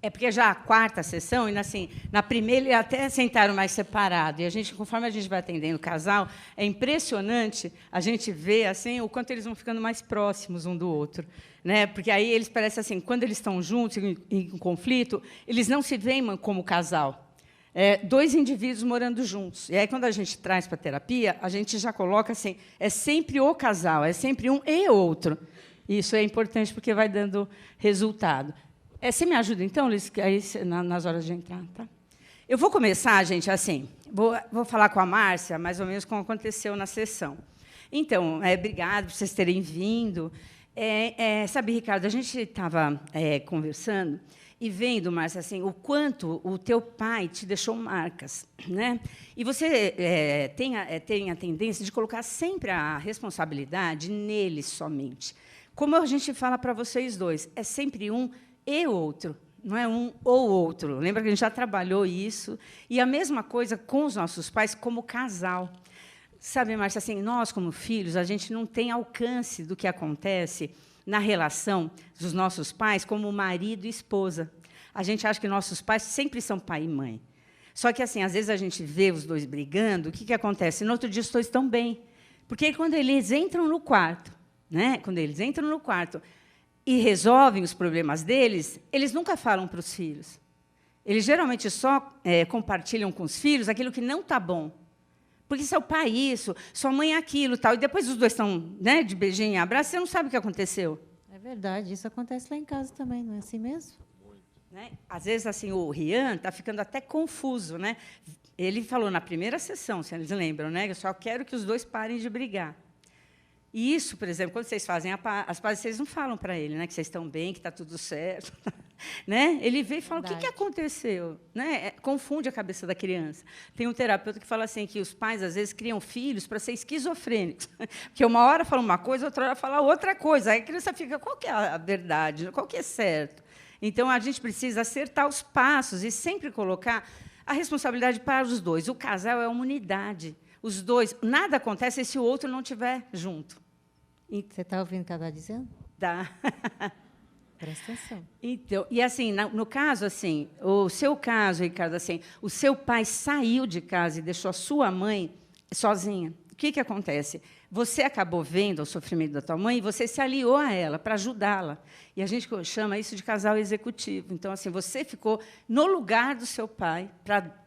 É porque já a quarta sessão, e assim, na primeira eles até sentaram mais separado. E a gente, conforme a gente vai atendendo o casal, é impressionante a gente ver assim o quanto eles vão ficando mais próximos um do outro, né? Porque aí eles parecem assim, quando eles estão juntos em conflito, eles não se veem como casal. 2 indivíduos morando juntos. E aí, quando a gente traz para a terapia, a gente já coloca assim, é sempre o casal, é sempre um e outro. Isso é importante porque vai dando resultado. Você me ajuda, então, Liz, aí, nas horas de entrar? Tá? Eu vou começar, gente, assim, vou falar com a Márcia, mais ou menos como aconteceu na sessão. Então, obrigado por vocês terem vindo. Sabe, Ricardo, a gente estava conversando e vendo, Márcia, assim, o quanto o teu pai te deixou marcas, né? E você tem a tendência de colocar sempre a responsabilidade nele somente. Como a gente fala para vocês dois, é sempre um e outro, não é um ou outro. Lembra que a gente já trabalhou isso? E a mesma coisa com os nossos pais como casal. Sabe, Márcia, assim, nós, como filhos, a gente não tem alcance do que acontece na relação dos nossos pais como marido e esposa. A gente acha que nossos pais sempre são pai e mãe. Só que, assim, às vezes a gente vê os dois brigando, o que acontece? No outro dia, os dois estão bem. Porque quando eles entram no quarto, né? Quando eles entram no quarto e resolvem os problemas deles, eles nunca falam para os filhos. Eles geralmente só compartilham com os filhos aquilo que não está bom. Porque seu pai isso, sua mãe aquilo, tal. E depois os dois estão, né, de beijinho e abraço, você não sabe o que aconteceu. É verdade, isso acontece lá em casa também, não é assim mesmo? Né? Às vezes, assim, o Rian está ficando até confuso. Né? Ele falou na primeira sessão, se eles lembram, né? Eu só quero que os dois parem de brigar. E isso, por exemplo, quando vocês fazem as pazes, vocês não falam para ele, né, que vocês estão bem, que está tudo certo. Né? Ele vê e fala, o que aconteceu? Né? Confunde a cabeça da criança. Tem um terapeuta que fala assim, que os pais, às vezes, criam filhos para ser esquizofrênicos. Porque uma hora fala uma coisa, outra hora fala outra coisa. Aí a criança fica, qual que é a verdade? Qual que é certo? Então, a gente precisa acertar os passos e sempre colocar a responsabilidade para os dois. O casal é uma unidade. Os dois, nada acontece se o outro não estiver junto. Você está ouvindo o que ela está dizendo? Tá. Presta atenção. Então, e assim, no caso, assim, o seu caso, Ricardo, assim, o seu pai saiu de casa e deixou a sua mãe sozinha. O que acontece? Você acabou vendo o sofrimento da tua mãe e você se aliou a ela para ajudá-la. E a gente chama isso de casal executivo. Então, assim, você ficou no lugar do seu pai para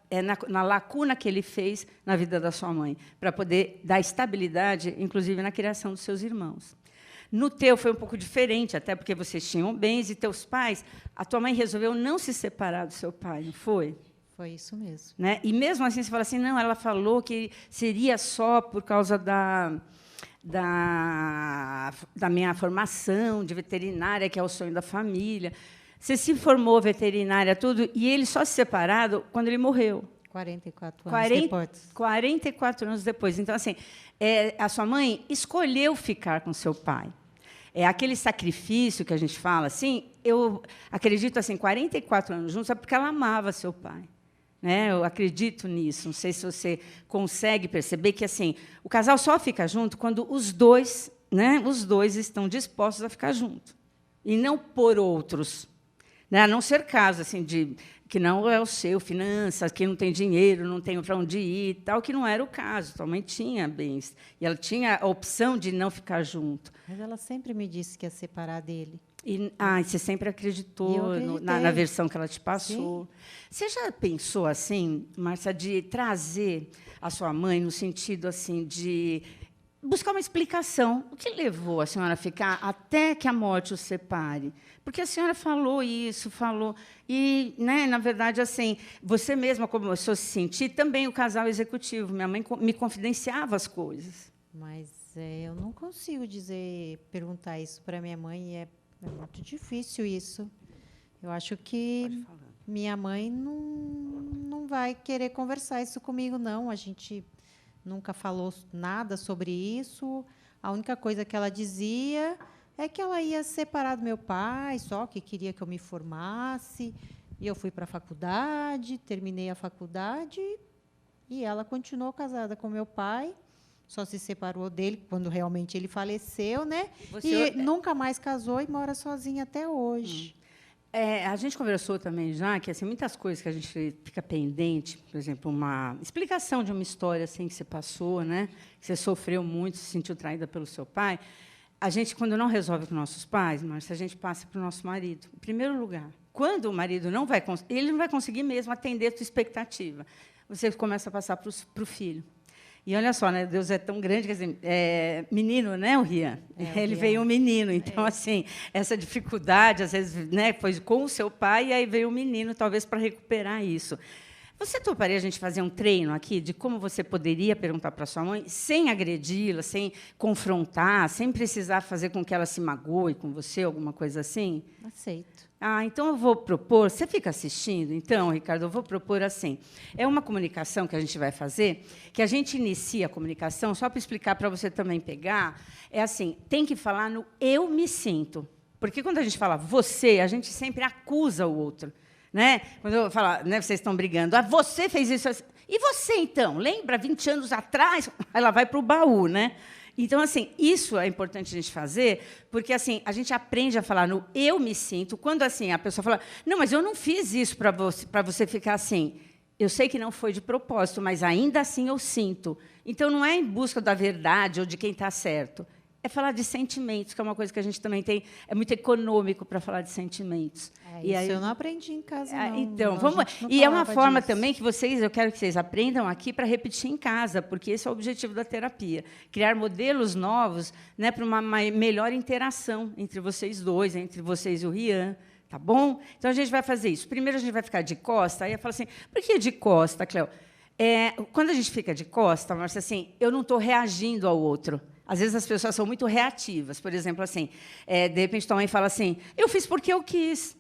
na lacuna que ele fez na vida da sua mãe, para poder dar estabilidade, inclusive, na criação dos seus irmãos. No teu foi um pouco diferente, até porque vocês tinham bens e teus pais, a tua mãe resolveu não se separar do seu pai, não foi? Foi isso mesmo. Né? E, mesmo assim, você fala assim, não, ela falou que seria só por causa da minha formação de veterinária, que é o sonho da família. Você se formou veterinária, tudo, e ele só se separado quando ele morreu. 44 anos depois. 44 anos depois. Então, assim, a sua mãe escolheu ficar com seu pai. É aquele sacrifício que a gente fala, assim, eu acredito, assim, 44 anos juntos, é porque ela amava seu pai. Né? Eu acredito nisso. Não sei se você consegue perceber que, assim, o casal só fica junto quando os dois, né, estão dispostos a ficar junto, e não por outros. Né? A não ser caso assim, de que não é o seu, finanças, que não tem dinheiro, não tem para onde ir, tal, que não era o caso. Tua mãe tinha bens, e ela tinha a opção de não ficar junto. Mas ela sempre me disse que ia separar dele. E você sempre acreditou na versão que ela te passou. Sim. Você já pensou assim, Márcia, de trazer a sua mãe no sentido assim de buscar uma explicação? O que levou a senhora a ficar até que a morte os separe? Porque a senhora falou isso, falou. E, né, na verdade, assim, você mesma começou a se sentir também o casal executivo. Minha mãe me confidenciava as coisas. Mas eu não consigo perguntar isso para minha mãe. É muito difícil isso. Eu acho que minha mãe não vai querer conversar isso comigo, não. A gente nunca falou nada sobre isso. A única coisa que ela dizia é que ela ia se separar do meu pai, só que queria que eu me formasse. E eu fui para a faculdade, terminei a faculdade, e ela continuou casada com meu pai. Só se separou dele quando realmente ele faleceu, né? Nunca mais casou e mora sozinha até hoje. A gente conversou também já que assim, muitas coisas que a gente fica pendente, por exemplo, uma explicação de uma história assim, que você passou, né? Que você sofreu muito, se sentiu traída pelo seu pai. A gente, quando não resolve com nossos pais, Márcia, a gente passa para o nosso marido. Em primeiro lugar, quando o marido não vai conseguir mesmo atender a sua expectativa, você começa a passar para o filho. E olha só, né, Deus é tão grande, quer dizer, menino, né, o Rian? Ele veio um menino, então, assim, essa dificuldade, às vezes, né, foi com o seu pai, e aí veio o menino, talvez, para recuperar isso. Você toparia a gente fazer um treino aqui de como você poderia perguntar para sua mãe, sem agredi-la, sem confrontar, sem precisar fazer com que ela se magoe com você, alguma coisa assim? Aceito. Então eu vou propor, você fica assistindo? Então, Ricardo, eu vou propor assim, é uma comunicação que a gente vai fazer, que a gente inicia a comunicação, só para explicar para você também pegar, é assim, tem que falar no eu me sinto. Porque quando a gente fala você, a gente sempre acusa o outro. Né? Quando eu falo, né, vocês estão brigando, você fez isso. E você, então? Lembra, 20 anos atrás? Ela vai para o baú. Né? Então, assim, isso é importante a gente fazer, porque assim, a gente aprende a falar no eu me sinto. Quando assim, a pessoa fala, não, mas eu não fiz isso para você ficar assim. Eu sei que não foi de propósito, mas ainda assim eu sinto. Então, não é em busca da verdade ou de quem está certo. É falar de sentimentos, que é uma coisa que a gente também tem. É muito econômico para falar de sentimentos. Isso aí, eu não aprendi em casa, não. Então, não, vamos. E é uma forma também que eu quero que vocês aprendam aqui para repetir em casa, porque esse é o objetivo da terapia. Criar modelos novos, né, para uma melhor interação entre vocês dois, entre vocês e o Rian. Tá bom? Então, a gente vai fazer isso. Primeiro, a gente vai ficar de costa. Aí eu falo assim, por que de costa, Cléo? Quando a gente fica de costa, Márcia, assim, eu não estou reagindo ao outro. Às vezes, as pessoas são muito reativas. Por exemplo, assim, de repente, tua mãe fala assim, eu fiz porque eu quis.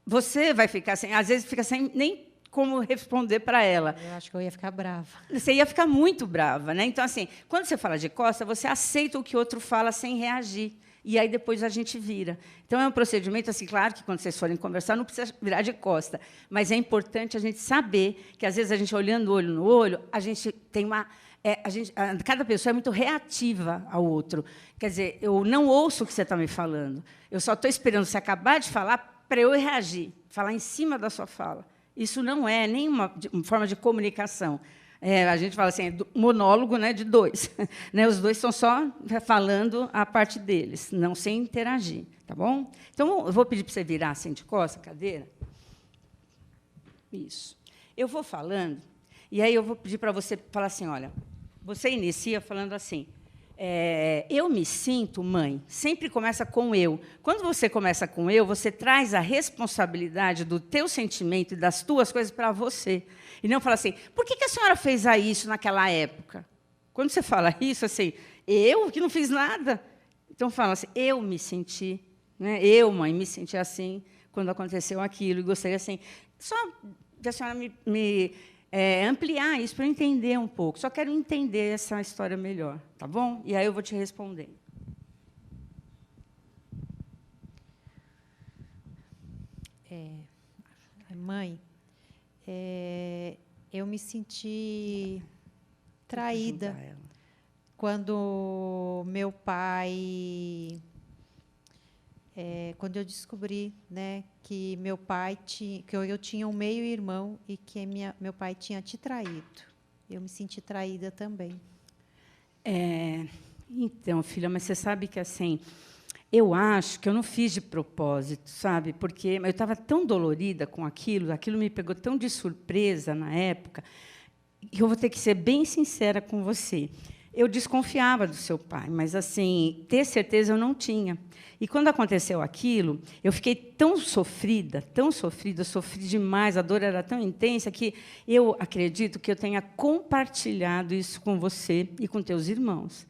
Você vai ficar sem... Às vezes, fica sem nem como responder para ela. Eu acho que eu ia ficar brava. Você ia ficar muito brava. Né? Então, assim, quando você fala de costa, você aceita o que o outro fala sem reagir. E aí depois a gente vira. Então, é um procedimento, assim, claro que quando vocês forem conversar, não precisa virar de costa, mas é importante a gente saber que, às vezes, a gente olhando olho no olho, a gente tem uma... cada pessoa é muito reativa ao outro. Quer dizer, eu não ouço o que você está me falando. Eu só estou esperando você acabar de falar para eu reagir, falar em cima da sua fala. Isso não é nenhuma forma de comunicação. A gente fala assim, monólogo, né, de dois. Né, os dois estão só falando a parte deles, não sem interagir. Tá bom? Então, eu vou pedir para você virar assim de costas a cadeira. Isso. Eu vou falando, e aí eu vou pedir para você falar assim, olha, você inicia falando assim, eu me sinto mãe. Sempre começa com eu. Quando você começa com eu, você traz a responsabilidade do teu sentimento e das tuas coisas para você. E não fala assim, por que a senhora fez isso naquela época? Quando você fala isso, assim, eu que não fiz nada. Então, fala assim, eu me senti, né? Eu, mãe, me senti assim quando aconteceu aquilo. E gostaria, assim, só de a senhora ampliar isso para eu entender um pouco. Só quero entender essa história melhor, tá bom? E aí eu vou te responder. Mãe, eu me senti traída quando meu pai... quando eu descobri, né, que meu pai que eu tinha um meio-irmão e que meu pai tinha te traído. Eu me senti traída também. Então, filha, mas você sabe que assim, eu acho que eu não fiz de propósito, sabe? Porque eu estava tão dolorida com aquilo me pegou tão de surpresa na época, que eu vou ter que ser bem sincera com você. Eu desconfiava do seu pai, mas assim, ter certeza eu não tinha. E quando aconteceu aquilo, eu fiquei tão sofrida, sofri demais, a dor era tão intensa que eu acredito que eu tenha compartilhado isso com você e com teus irmãos.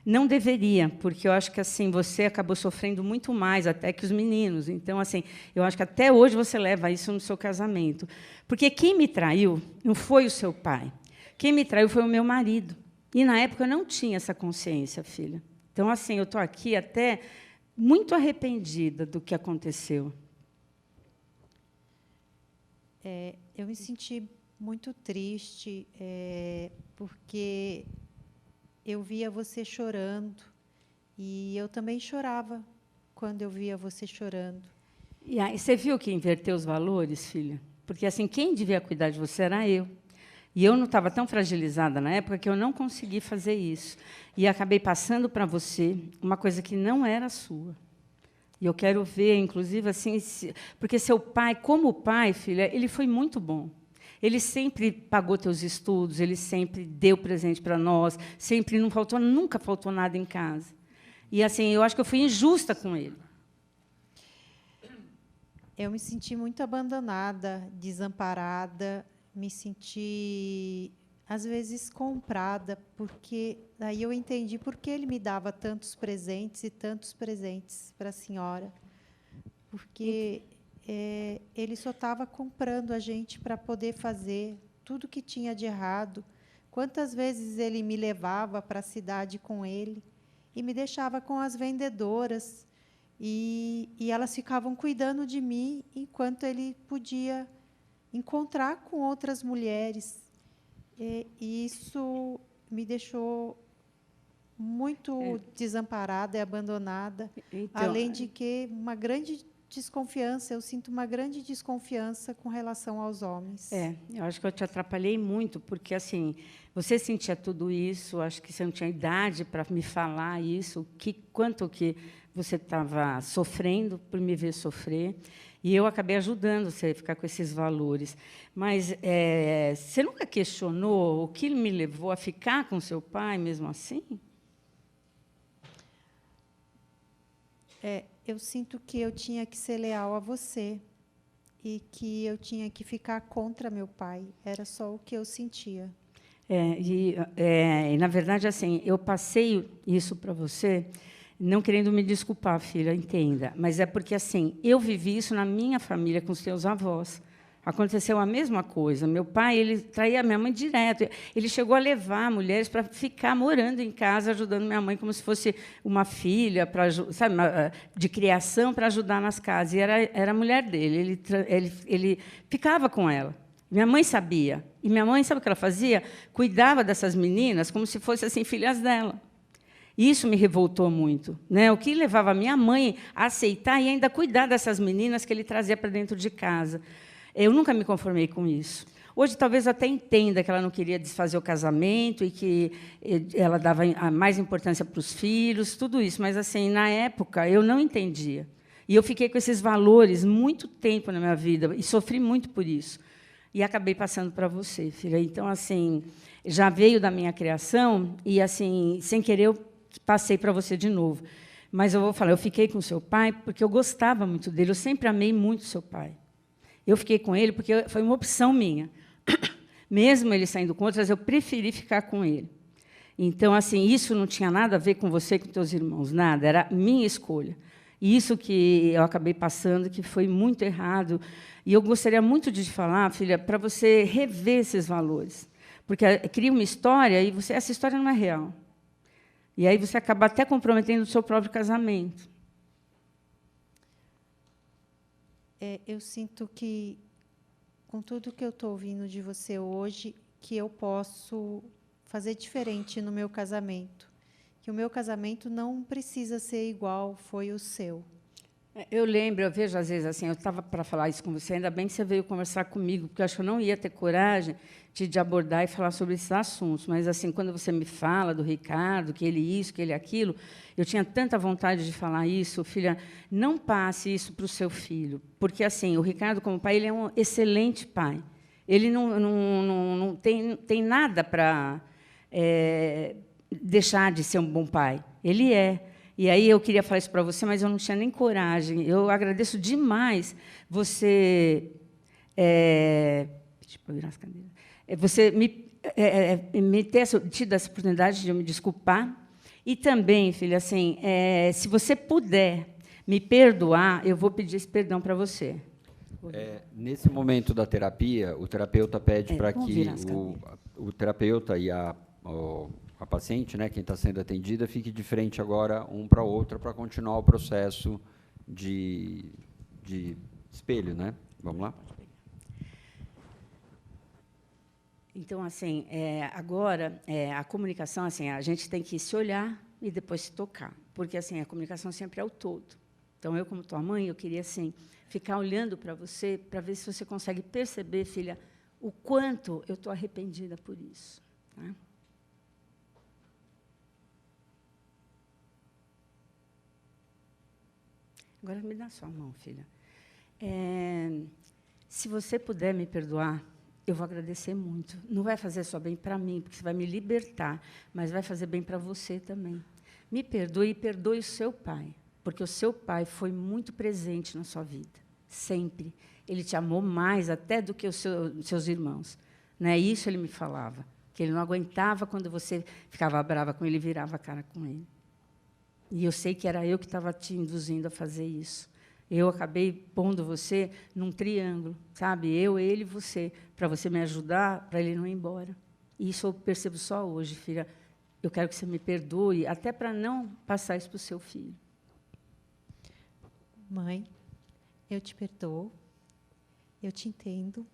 Não deveria, porque eu acho que assim você acabou sofrendo muito mais até que os meninos. Então, assim, eu acho que até hoje você leva isso no seu casamento. Porque quem me traiu não foi o seu pai. Quem me traiu foi o meu marido. E, na época, eu não tinha essa consciência, filha. Então, assim, eu estou aqui até muito arrependida do que aconteceu. Eu me senti muito triste, porque eu via você chorando, e eu também chorava quando eu via você chorando. E aí, você viu que inverteu os valores, filha? Porque, assim, quem devia cuidar de você era eu. E eu não estava tão fragilizada na época que eu não consegui fazer isso. E acabei passando para você uma coisa que não era sua. E eu quero ver, inclusive, assim, porque seu pai, como pai, filha, ele foi muito bom. Ele sempre pagou teus estudos, ele sempre deu presente para nós, sempre nunca faltou nada em casa. E assim, eu acho que eu fui injusta com ele. Eu me senti muito abandonada, desamparada, me senti, às vezes, comprada, porque daí eu entendi por que ele me dava tantos presentes para a senhora. Porque ele só estava comprando a gente para poder fazer tudo que tinha de errado. Quantas vezes ele me levava para a cidade com ele e me deixava com as vendedoras, E elas ficavam cuidando de mim enquanto ele podia encontrar com outras mulheres. E isso me deixou muito desamparada e abandonada, Então, além de que uma grande desconfiança, eu sinto uma grande desconfiança com relação aos homens. eu acho que eu te atrapalhei muito, porque assim, você sentia tudo isso, acho que você não tinha idade para me falar isso, quanto que você estava sofrendo por me ver sofrer, e eu acabei ajudando você a ficar com esses valores. Mas você nunca questionou o que me levou a ficar com seu pai mesmo assim? Eu sinto que eu tinha que ser leal a você e que eu tinha que ficar contra meu pai. Era só o que eu sentia. E, na verdade, assim, eu passei isso para você, não querendo me desculpar, filha, entenda, mas é porque assim, eu vivi isso na minha família com os teus avós. Aconteceu a mesma coisa. Meu pai, ele traía a minha mãe direto. Ele chegou a levar mulheres para ficar morando em casa, ajudando minha mãe como se fosse uma filha, sabe, de criação, para ajudar nas casas. E era a mulher dele. Ele ficava com ela. Minha mãe sabia. E minha mãe, sabe o que ela fazia? Cuidava dessas meninas como se fossem assim, filhas dela. Isso me revoltou muito, né? O que levava a minha mãe a aceitar e ainda cuidar dessas meninas que ele trazia para dentro de casa. Eu nunca me conformei com isso. Hoje, talvez, eu até entenda que ela não queria desfazer o casamento e que ela dava mais importância para os filhos, tudo isso. Mas, assim, na época, eu não entendia. E eu fiquei com esses valores muito tempo na minha vida e sofri muito por isso. E acabei passando para você, filha. Então, assim, já veio da minha criação e, assim, sem querer, eu passei para você de novo. Mas eu vou falar, eu fiquei com o seu pai porque eu gostava muito dele, eu sempre amei muito o seu pai. Eu fiquei com ele porque foi uma opção minha. Mesmo ele saindo com outras, eu preferi ficar com ele. Então, assim, isso não tinha nada a ver com você e com teus irmãos, nada, era minha escolha. E isso que eu acabei passando, que foi muito errado. E eu gostaria muito de te falar, filha, para você rever esses valores. Porque cria uma história e essa história não é real. E aí você acaba até comprometendo o seu próprio casamento. Eu sinto que, com tudo que eu estou ouvindo de você hoje, que eu posso fazer diferente no meu casamento. Que o meu casamento não precisa ser igual foi o seu. Eu lembro, eu vejo, às vezes, assim, eu estava para falar isso com você, ainda bem que você veio conversar comigo, porque eu acho que eu não ia ter coragem de abordar e falar sobre esses assuntos. Mas, assim, quando você me fala do Ricardo, que ele isso, que ele aquilo, eu tinha tanta vontade de falar isso. Filha, não passe isso para o seu filho, porque, assim, o Ricardo, como pai, ele é um excelente pai. Ele não tem nada para deixar de ser um bom pai. Ele é. E aí eu queria falar isso para você, mas eu não tinha nem coragem. Eu agradeço demais você deixa eu virar as cadeiras. Você me ter tido essa oportunidade de eu me desculpar. E também, filha, assim, se você puder me perdoar, eu vou pedir esse perdão para você. Nesse momento da terapia, o terapeuta pede para que o terapeuta e a paciente, né, quem está sendo atendida, fique de frente agora um para o outro para continuar o processo de espelho, né? Vamos lá? Então, assim, agora, a comunicação, assim, a gente tem que se olhar e depois se tocar, porque assim, a comunicação sempre é o todo. Então, eu, como tua mãe, eu queria assim, ficar olhando para você, para ver se você consegue perceber, filha, o quanto eu estou arrependida por isso. Tá? Agora me dá sua mão, filha. Se você puder me perdoar, eu vou agradecer muito. Não vai fazer só bem para mim, porque você vai me libertar, mas vai fazer bem para você também. Me perdoe e perdoe o seu pai, porque o seu pai foi muito presente na sua vida, sempre. Ele te amou mais até do que os seus irmãos. Né? Isso ele me falava, que ele não aguentava quando você ficava brava com ele e virava a cara com ele. E eu sei que era eu que estava te induzindo a fazer isso. Eu acabei pondo você num triângulo, sabe? Eu, ele e você, para você me ajudar, para ele não ir embora. E isso eu percebo só hoje, filha. Eu quero que você me perdoe, até para não passar isso para o seu filho. Mãe, eu te perdoo, eu te entendo.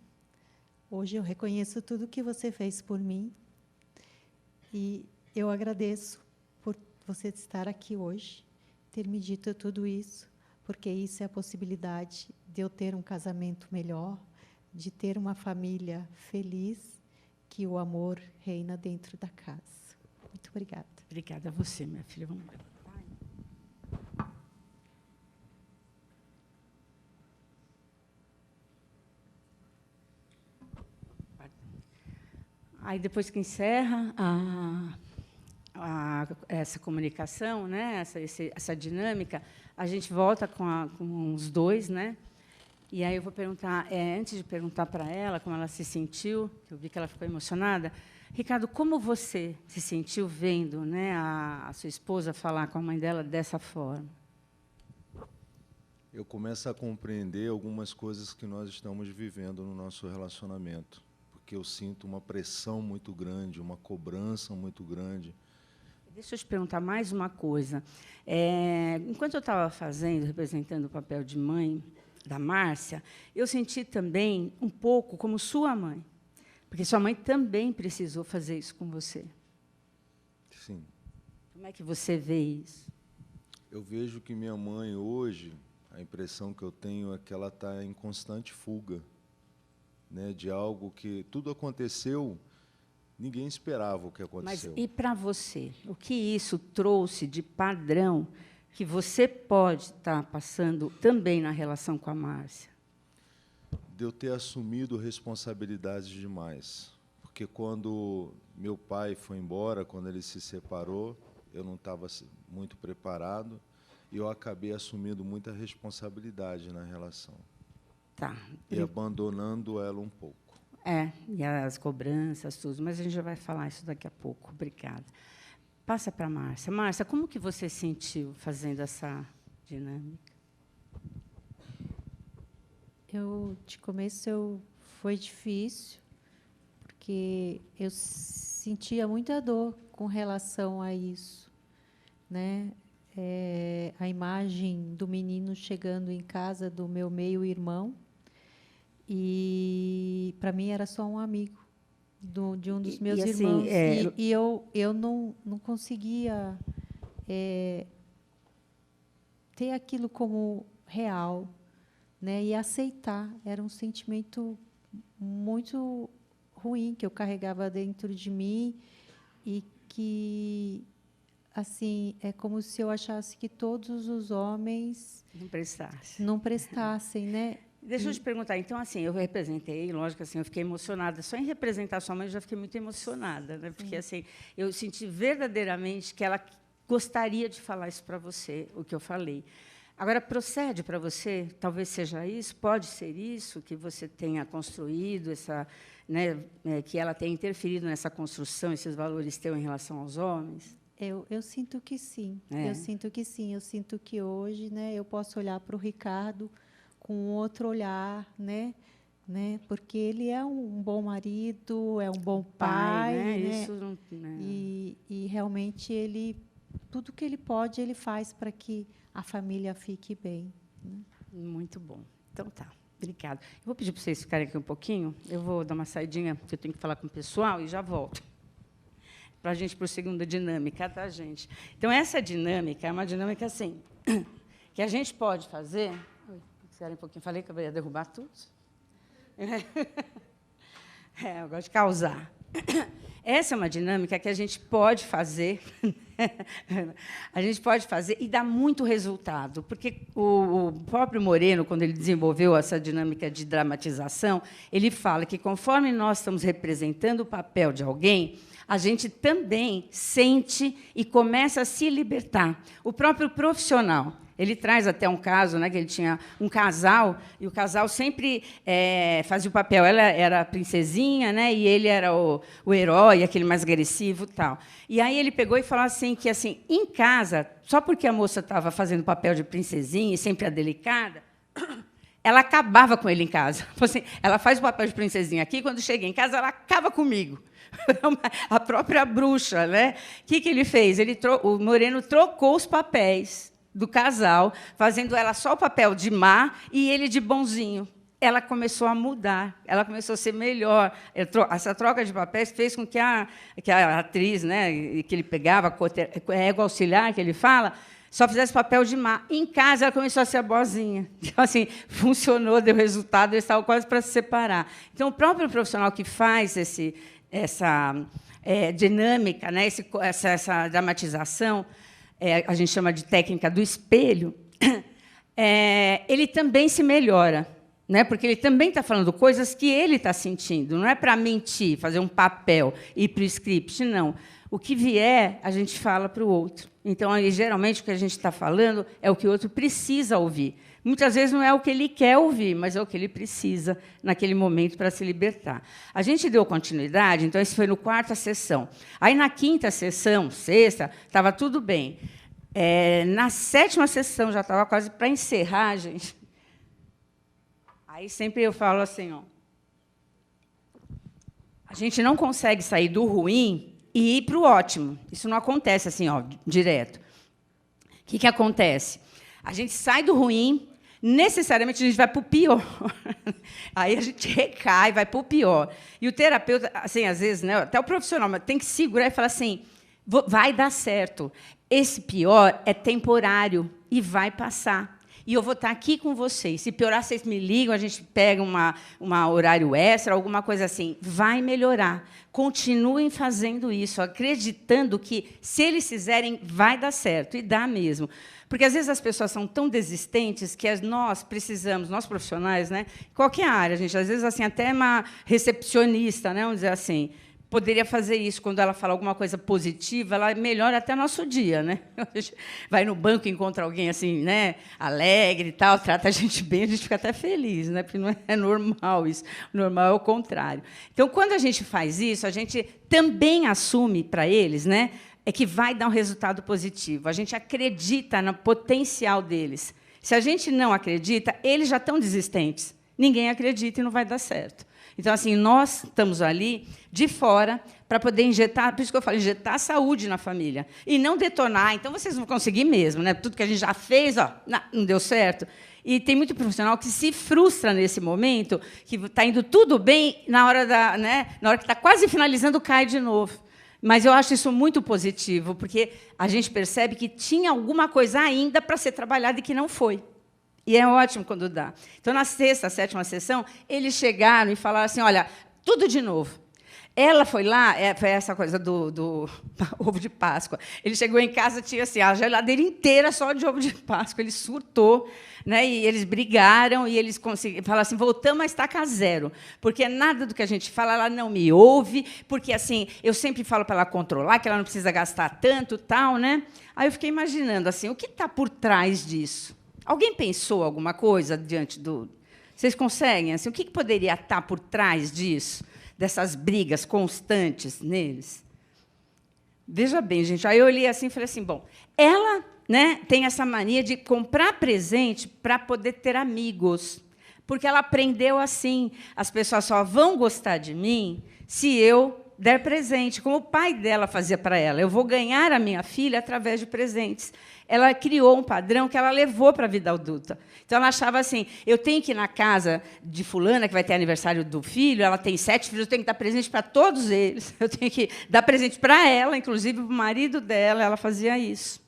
Hoje eu reconheço tudo que você fez por mim e eu agradeço por você estar aqui hoje, ter me dito tudo isso, porque isso é a possibilidade de eu ter um casamento melhor, de ter uma família feliz, que o amor reina dentro da casa. Muito obrigada. Obrigada a você, minha filha. Vamos ver. Aí, depois que encerra essa comunicação, né, essa dinâmica, a gente volta com os dois, né? E aí eu vou perguntar, antes de perguntar para ela como ela se sentiu, que eu vi que ela ficou emocionada, Ricardo, como você se sentiu vendo, né, a sua esposa falar com a mãe dela dessa forma? Eu começo a compreender algumas coisas que nós estamos vivendo no nosso relacionamento, porque eu sinto uma pressão muito grande, uma cobrança muito grande. Deixa eu te perguntar mais uma coisa. Enquanto eu estava representando o papel de mãe da Márcia, eu senti também um pouco como sua mãe, porque sua mãe também precisou fazer isso com você. Sim. Como é que você vê isso? Eu vejo que minha mãe hoje, a impressão que eu tenho é que ela está em constante fuga, né, de algo que tudo aconteceu, ninguém esperava o que aconteceu. Mas e para você? O que isso trouxe de padrão que você pode estar passando também na relação com a Márcia? De eu ter assumido responsabilidades demais. Porque quando meu pai foi embora, quando ele se separou, eu não estava muito preparado e eu acabei assumindo muita responsabilidade na relação. Tá. E abandonando ela um pouco. E as cobranças, tudo, mas a gente já vai falar isso daqui a pouco. Obrigada. Passa para a Márcia. Márcia, como que você sentiu fazendo essa dinâmica? De começo foi difícil, porque eu sentia muita dor com relação a isso, né? A imagem do menino chegando em casa do meu meio-irmão, e para mim era só um amigo de um dos meus irmãos. Assim, e eu não conseguia ter aquilo como real, né, e aceitar. Era um sentimento muito ruim que eu carregava dentro de mim e que, assim, é como se eu achasse que todos os homens não prestassem, né? Deixa eu te perguntar, então, assim, eu representei, lógico, assim, eu fiquei emocionada. Só em representar sua mãe, eu já fiquei muito emocionada, né? Porque, assim, eu senti verdadeiramente que ela gostaria de falar isso para você, o que eu falei. Agora, procede para você, talvez seja isso, pode ser isso, que você tenha construído, né, que ela tenha interferido nessa construção, esses valores teus em relação aos homens? Eu sinto que sim. Eu sinto que sim. Eu sinto que hoje, né, eu posso olhar para o Ricardo com outro olhar, né? Porque ele é um bom marido, é um bom pai, né? Isso não, né? E realmente tudo que ele pode, ele faz para que a família fique bem, né? Muito bom. Então tá, obrigada. Eu vou pedir para vocês ficarem aqui um pouquinho. Eu vou dar uma saidinha, porque eu tenho que falar com o pessoal e já volto. Para a gente prosseguir uma dinâmica, tá, gente? Então, essa dinâmica é uma dinâmica assim, que a gente pode fazer. Um pouquinho, falei que eu ia derrubar tudo. Eu gosto de causar. Essa é uma dinâmica que a gente pode fazer, a gente pode fazer e dá muito resultado, porque o próprio Moreno, quando ele desenvolveu essa dinâmica de dramatização, ele fala que, conforme nós estamos representando o papel de alguém, a gente também sente e começa a se libertar. O próprio profissional. Ele traz até um caso, né, que ele tinha um casal, e o casal sempre fazia o papel. Ela era a princesinha, né, e ele era o herói, aquele mais agressivo, tal. E aí ele pegou e falou assim que, assim, em casa, só porque a moça estava fazendo o papel de princesinha e sempre a delicada, ela acabava com ele em casa. Assim, ela faz o papel de princesinha aqui, quando chega em casa, ela acaba comigo. A própria bruxa, né? O que ele fez? O Moreno trocou os papéis. do casal, fazendo ela só o papel de má e ele de bonzinho. Ela começou a mudar, ela começou a ser melhor. Essa troca de papéis fez com que a atriz, né, que ele pegava, é ego auxiliar, que ele fala, só fizesse papel de má. Em casa, ela começou a ser a boazinha. Então, assim, funcionou, deu resultado, eles estavam quase para se separar. Então, o próprio profissional que faz essa dinâmica, né, essa dramatização, a gente chama de técnica do espelho, ele também se melhora. Né? Porque ele também está falando coisas que ele está sentindo. Não é para mentir, fazer um papel, ir para o script, não. O que vier, a gente fala para o outro. Então, aí, geralmente, o que a gente está falando é o que o outro precisa ouvir. Muitas vezes não é o que ele quer ouvir, mas é o que ele precisa naquele momento para se libertar. A gente deu continuidade, então, isso foi no 4ª sessão. Aí, na 5ª sessão, 6ª, estava tudo bem. Na 7ª sessão, já estava quase para encerrar, gente. Aí sempre eu falo assim, a gente não consegue sair do ruim e ir para o ótimo. Isso não acontece assim, direto. O que acontece? A gente sai do ruim, necessariamente a gente vai para o pior. Aí a gente recai, vai para o pior. E o terapeuta, assim, às vezes, né, até o profissional, tem que segurar e falar assim, vai dar certo. Esse pior é temporário e vai passar. E eu vou estar aqui com vocês. Se piorar, vocês me ligam, a gente pega uma horário extra, alguma coisa assim. Vai melhorar. Continuem fazendo isso, acreditando que, se eles fizerem, vai dar certo. E dá mesmo. Porque, às vezes, as pessoas são tão desistentes que nós precisamos, nós profissionais, né, qualquer área, gente, às vezes, assim, até uma recepcionista, né, vamos dizer assim, poderia fazer isso. Quando ela fala alguma coisa positiva, ela melhora até nosso dia, né? A gente vai no banco e encontra alguém assim, né, alegre e tal, trata a gente bem, a gente fica até feliz, né? Porque não é normal isso. O normal é o contrário. Então, quando a gente faz isso, a gente também assume para eles, né, que vai dar um resultado positivo. A gente acredita no potencial deles. Se a gente não acredita, eles já estão desistentes. Ninguém acredita e não vai dar certo. Então, assim, nós estamos ali de fora para poder injetar, por isso que eu falo, injetar saúde na família. E não detonar. Então, vocês vão conseguir mesmo, né? Tudo que a gente já fez, não deu certo. E tem muito profissional que se frustra nesse momento, que está indo tudo bem, na hora que está quase finalizando, cai de novo. Mas eu acho isso muito positivo, porque a gente percebe que tinha alguma coisa ainda para ser trabalhada e que não foi. E é ótimo quando dá. Então, na 6ª, 7ª sessão, eles chegaram e falaram assim, olha, tudo de novo. Ela foi lá, foi essa coisa do ovo de Páscoa. Ele chegou em casa, tinha assim, a geladeira inteira só de ovo de Páscoa. Ele surtou, né, e eles brigaram, e eles falaram assim, voltamos a estaca zero, porque nada do que a gente fala, ela não me ouve, porque assim, eu sempre falo para ela controlar, que ela não precisa gastar tanto, tal, né? Aí eu fiquei imaginando assim, o que está por trás disso? Alguém pensou alguma coisa diante do... Vocês conseguem? Assim, o que poderia estar por trás disso, dessas brigas constantes neles? Veja bem, gente, aí eu olhei assim e falei assim, bom, ela, né, tem essa mania de comprar presente para poder ter amigos, porque ela aprendeu assim, as pessoas só vão gostar de mim se eu der presente, como o pai dela fazia para ela. Eu vou ganhar a minha filha através de presentes. Ela criou um padrão que ela levou para a vida adulta. Então, ela achava assim, eu tenho que ir na casa de fulana, que vai ter aniversário do filho, ela tem 7 filhos, eu tenho que dar presente para todos eles, eu tenho que dar presente para ela, inclusive para o marido dela, ela fazia isso.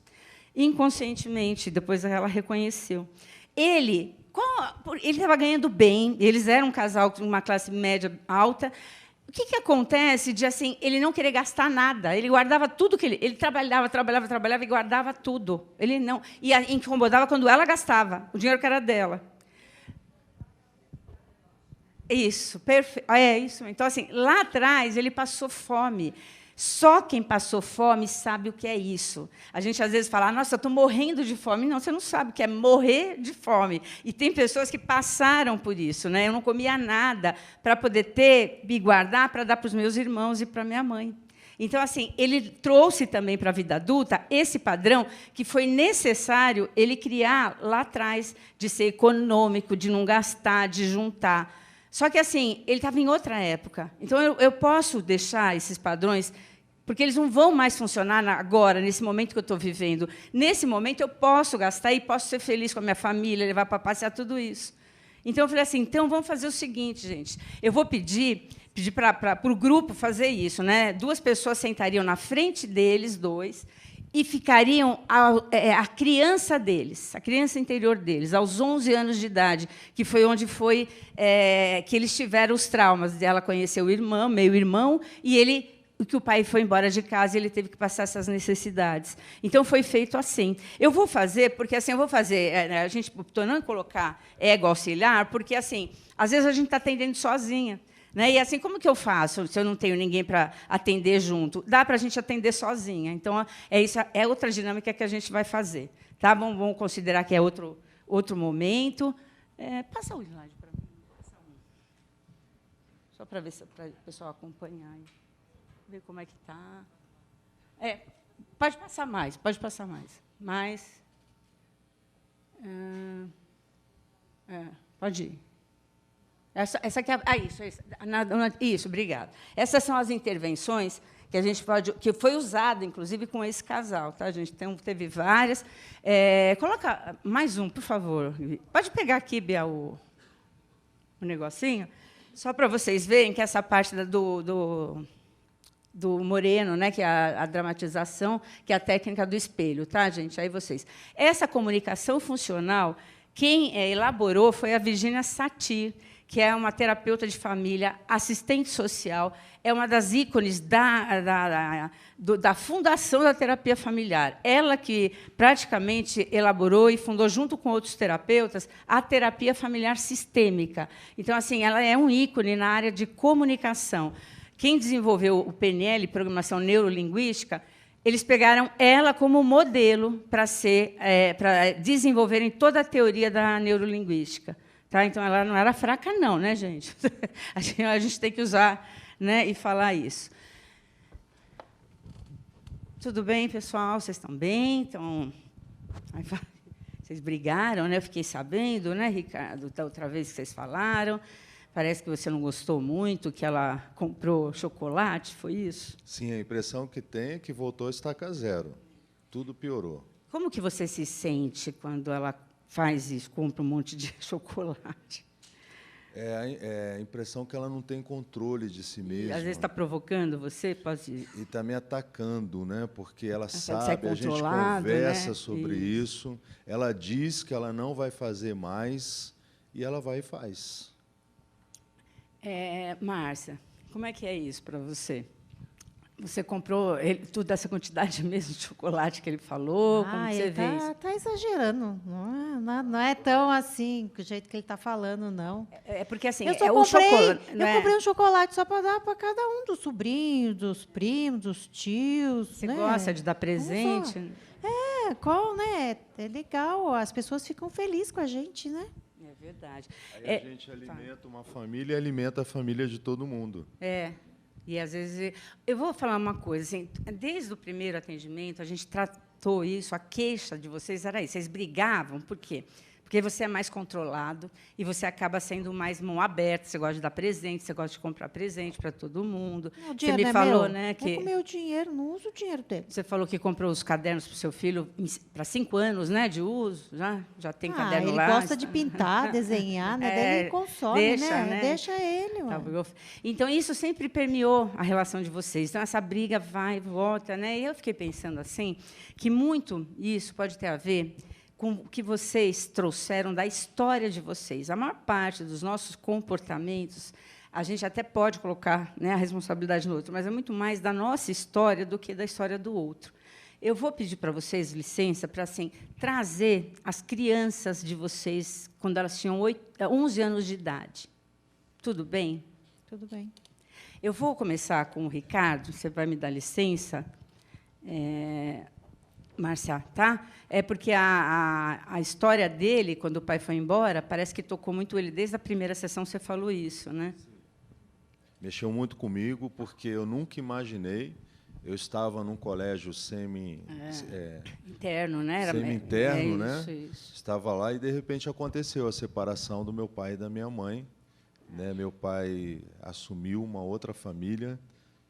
Inconscientemente, depois ela reconheceu. Ele estava ganhando bem, eles eram um casal de uma classe média alta. O que acontece de assim, ele não querer gastar nada? Ele guardava tudo que ele trabalhava e guardava tudo. Ele não, e incomodava quando ela gastava o dinheiro que era dela. Isso, perfeito. É isso. Então, assim, lá atrás ele passou fome. Só quem passou fome sabe o que é isso. A gente, às vezes, fala, nossa, eu estou morrendo de fome. Não, você não sabe o que é morrer de fome. E tem pessoas que passaram por isso, né? Eu não comia nada para poder ter e guardar para dar para os meus irmãos e para a minha mãe. Então, assim, ele trouxe também para a vida adulta esse padrão que foi necessário ele criar lá atrás, de ser econômico, de não gastar, de juntar. Só que, assim, ele estava em outra época. Então, eu posso deixar esses padrões Porque eles não vão mais funcionar agora, nesse momento que eu estou vivendo. Nesse momento, eu posso gastar e posso ser feliz com a minha família, levar para passear, tudo isso. Então, eu falei assim, então, vamos fazer o seguinte, gente. Eu vou pedir para o grupo fazer isso. Né? 2 pessoas sentariam na frente deles, 2, e ficariam a criança deles, a criança interior deles, aos 11 anos de idade, que foi onde que eles tiveram os traumas. Ela conheceu o irmão, meio-irmão, e que o pai foi embora de casa e ele teve que passar essas necessidades. Então, foi feito assim. Eu vou fazer, porque assim, a gente não colocar ego auxiliar, porque assim, às vezes a gente está atendendo sozinha. Né? E assim, como que eu faço se eu não tenho ninguém para atender junto? Dá para a gente atender sozinha. Então, isso é outra dinâmica que a gente vai fazer. Tá? Vamos considerar que é outro momento. Passa o slide para mim. Só para ver para o pessoal acompanhar aí. Ver como é que está. Pode passar mais, pode passar mais. Pode ir. Essa aqui isso, obrigada. Essas são as intervenções que a gente que foi usada, inclusive, com esse casal, tá, gente? Teve várias. Coloca mais um, por favor. Pode pegar aqui, Bia, o negocinho, só para vocês verem que essa parte do Moreno, né, que é a dramatização, que é a técnica do espelho, tá, gente? Aí vocês. Essa comunicação funcional, quem elaborou foi a Virginia Satir, que é uma terapeuta de família, assistente social, é uma das ícones da fundação da terapia familiar. Ela que praticamente elaborou e fundou, junto com outros terapeutas, a terapia familiar sistêmica. Então, assim, ela é um ícone na área de comunicação. Quem desenvolveu o PNL, Programação Neurolinguística, eles pegaram ela como modelo para desenvolverem toda a teoria da neurolinguística. Tá? Então, ela não era fraca, não, né, gente? A gente tem que usar, né, e falar isso. Tudo bem, pessoal? Vocês estão bem? Então, vocês brigaram, né? Eu fiquei sabendo, né, Ricardo, da outra vez que vocês falaram. Parece que você não gostou muito, que ela comprou chocolate, foi isso? Sim, a impressão que tem é que voltou a estaca zero. Tudo piorou. Como que você se sente quando ela faz isso, compra um monte de chocolate? É a impressão que ela não tem controle de si mesma. Às vezes está provocando você? Pode... E está me atacando, né? Porque ela sabe, a gente conversa, né, sobre isso, ela diz que ela não vai fazer mais, e ela vai e faz. Márcia, como é que é isso para você? Você comprou tudo essa quantidade mesmo de chocolate que ele falou? Como você vê isso? Está exagerando. Não é tão assim, do jeito que ele está falando, não. Porque assim, eu comprei um chocolate só para dar para cada um dos sobrinhos, dos primos, dos tios. Você né? gosta de dar presente? Né? É legal, as pessoas ficam felizes com a gente, né? É verdade. Aí a gente alimenta uma família e alimenta a família de todo mundo. E, às vezes, eu vou falar uma coisa, assim, desde o primeiro atendimento, a gente tratou isso, a queixa de vocês era isso, vocês brigavam, por quê? Porque você é mais controlado e você acaba sendo mais mão aberta, você gosta de dar presente, você gosta de comprar presente para todo mundo. Você me falou, né, que... É com o meu dinheiro, não uso o dinheiro dele. Você falou que comprou os cadernos para o seu filho para 5 anos, né, de uso, já tem caderno ele lá. Ele gosta de pintar, desenhar, né? Daí ele consome, né? Deixa ele. Então, isso sempre permeou a relação de vocês. Então, essa briga vai e volta, né? E eu fiquei pensando assim, que muito isso pode ter a ver com o que vocês trouxeram da história de vocês. A maior parte dos nossos comportamentos, a gente até pode colocar, né, a responsabilidade no outro, mas é muito mais da nossa história do que da história do outro. Eu vou pedir para vocês licença para assim, trazer as crianças de vocês quando elas tinham 11 anos de idade. Tudo bem? Tudo bem. Eu vou começar com o Ricardo, você vai me dar licença? Márcia, tá? Porque a história dele, quando o pai foi embora, parece que tocou muito ele. Desde a primeira sessão você falou isso, né? Mexeu muito comigo, porque eu nunca imaginei. Eu estava num colégio interno, né? Semi-interno, né? Isso. Estava lá e, de repente, aconteceu a separação do meu pai e da minha mãe. Né? Meu pai assumiu uma outra família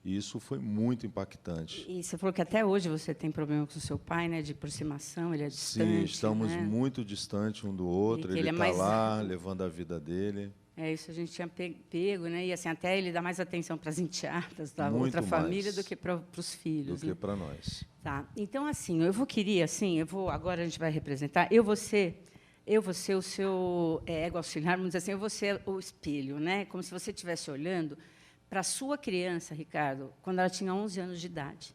E isso foi muito impactante. E você falou que até hoje você tem problema com o seu pai, né, de aproximação, ele é distante. Sim, estamos né? muito distantes um do outro. E que Ele ele é está mais- lá, levando a vida dele. É, isso a gente tinha pego, né? E assim, até ele dá mais atenção para as enteadas da Muito outra família mais do que para os filhos. do que né? para nós. Tá. Então, assim, agora a gente vai representar, eu vou ser o seu ego auxiliar, vamos dizer assim, eu vou ser o espelho, né? Como se você estivesse olhando para a sua criança, Ricardo, quando ela tinha 11 anos de idade.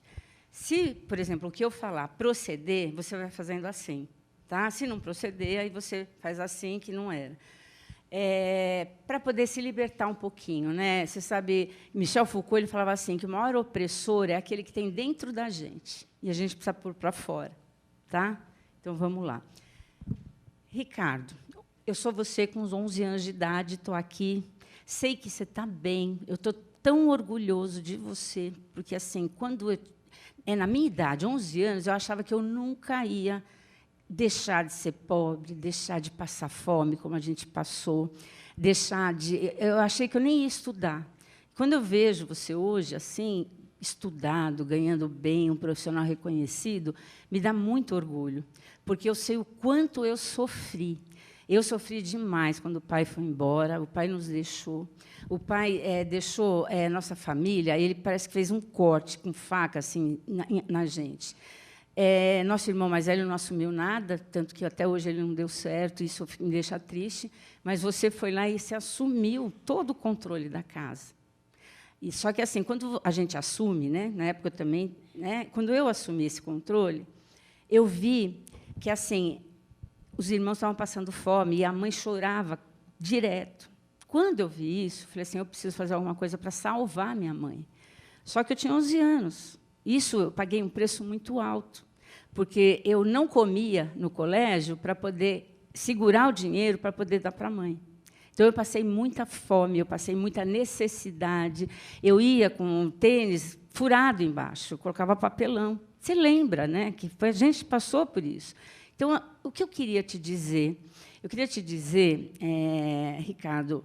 Se, por exemplo, o que eu falar proceder, você vai fazendo assim, tá? Se não proceder, aí você faz assim, que não era. Para poder se libertar um pouquinho, né? Você sabe, Michel Foucault ele falava assim que o maior opressor é aquele que tem dentro da gente e a gente precisa pôr para fora, tá? Então vamos lá. Ricardo, eu sou você com uns 11 anos de idade, estou aqui, sei que você está bem, eu estou tão orgulhoso de você, porque assim, na minha idade, 11 anos, eu achava que eu nunca ia deixar de ser pobre, deixar de passar fome, como a gente passou, eu achei que eu nem ia estudar. Quando eu vejo você hoje assim, estudado, ganhando bem, um profissional reconhecido, me dá muito orgulho, porque eu sei o quanto eu sofri. Eu sofri demais quando o pai foi embora, o pai nos deixou. O pai deixou nossa família, ele parece que fez um corte com faca assim, na gente. Nosso irmão mais velho não assumiu nada, tanto que até hoje ele não deu certo, isso me deixa triste, mas você foi lá e se assumiu todo o controle da casa. E só que assim, quando a gente assume, né, na época também, né, quando eu assumi esse controle, eu vi que assim, os irmãos estavam passando fome e a mãe chorava direto. Quando eu vi isso, falei assim, eu preciso fazer alguma coisa para salvar minha mãe. Só que eu tinha 11 anos. Isso eu paguei um preço muito alto, porque eu não comia no colégio para poder segurar o dinheiro para poder dar para a mãe. Então, eu passei muita fome, eu passei muita necessidade. Eu ia com um tênis furado embaixo, eu colocava papelão. Você lembra, né, que a gente passou por isso. Então, o que eu queria te dizer? Eu queria te dizer, Ricardo,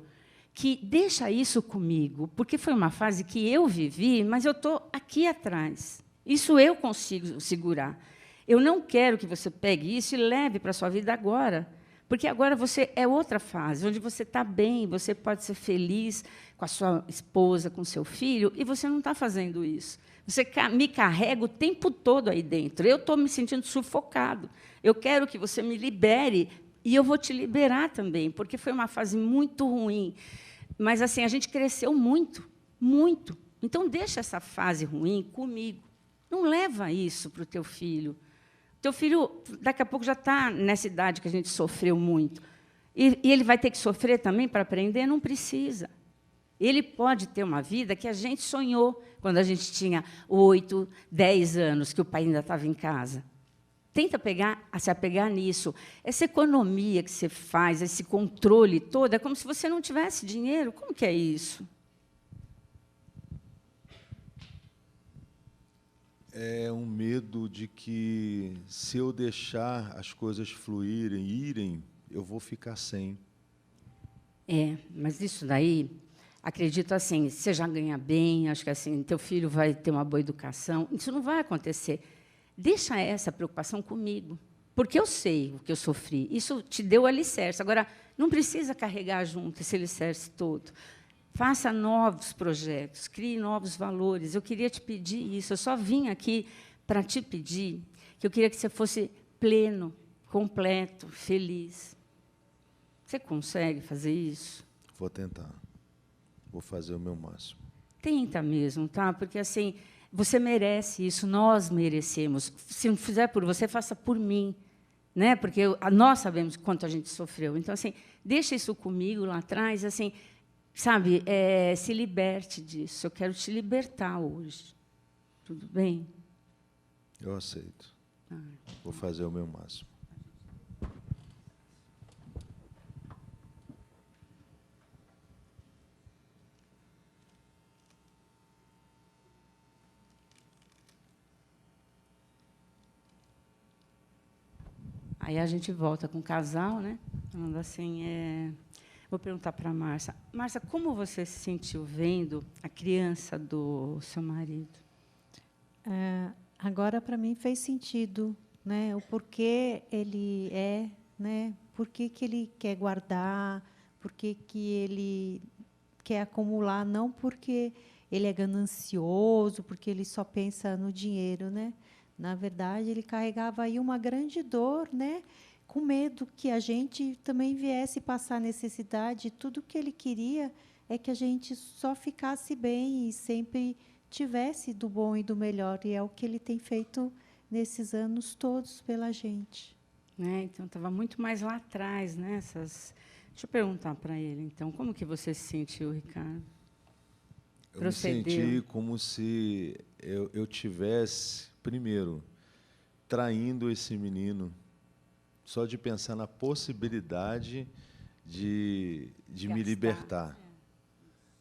que deixa isso comigo, porque foi uma fase que eu vivi, mas eu estou aqui atrás. Isso eu consigo segurar. Eu não quero que você pegue isso e leve para a sua vida agora, porque agora você é outra fase, onde você está bem, você pode ser feliz com a sua esposa, com o seu filho, e você não está fazendo isso. Você me carrega o tempo todo aí dentro. Eu estou me sentindo sufocado. Eu quero que você me libere, e eu vou te liberar também, porque foi uma fase muito ruim. Mas assim, a gente cresceu muito, muito. Então, deixa essa fase ruim comigo. Não leva isso para o teu filho. Teu filho, daqui a pouco, já está nessa idade que a gente sofreu muito. E ele vai ter que sofrer também para aprender? Não precisa. Ele pode ter uma vida que a gente sonhou quando a gente tinha 8, 10 anos, que o pai ainda estava em casa. Tenta se apegar nisso. Essa economia que você faz, esse controle todo, é como se você não tivesse dinheiro. Como que é isso? É um medo de que, se eu deixar as coisas fluírem, irem, eu vou ficar sem. Mas isso daí, acredito assim, você já ganha bem, acho que assim, teu filho vai ter uma boa educação. Isso não vai acontecer. Deixa essa preocupação comigo, porque eu sei o que eu sofri. Isso te deu alicerce. Agora, não precisa carregar junto esse alicerce todo. Faça novos projetos, crie novos valores. Eu queria te pedir isso. Eu só vim aqui para te pedir que eu queria que você fosse pleno, completo, feliz. Você consegue fazer isso? Vou tentar. Vou fazer o meu máximo. Tenta mesmo, tá? Porque assim, você merece isso, nós merecemos. Se não fizer por você, faça por mim, né? Porque nós sabemos quanto a gente sofreu. Então, assim, deixa isso comigo lá atrás, assim, sabe? Se liberte disso. Eu quero te libertar hoje. Tudo bem? Eu aceito. Vou fazer o meu máximo. Aí a gente volta com o casal, né? Falando assim, Vou perguntar para a Márcia. Márcia, como você se sentiu vendo a criança do seu marido? Agora, para mim, fez sentido, né? O porquê ele é, né? Por que ele quer guardar, por que ele quer acumular, não porque ele é ganancioso, porque ele só pensa no dinheiro, né? Na verdade, ele carregava aí uma grande dor, né? Com medo que a gente também viesse passar necessidade. Tudo que ele queria é que a gente só ficasse bem e sempre tivesse do bom e do melhor. E é o que ele tem feito nesses anos todos pela gente. Então, estava muito mais lá atrás, né? Deixa eu perguntar para ele, então, como que você se sentiu, Ricardo? Eu me senti como se eu tivesse, primeiro, traindo esse menino, só de pensar na possibilidade de me libertar.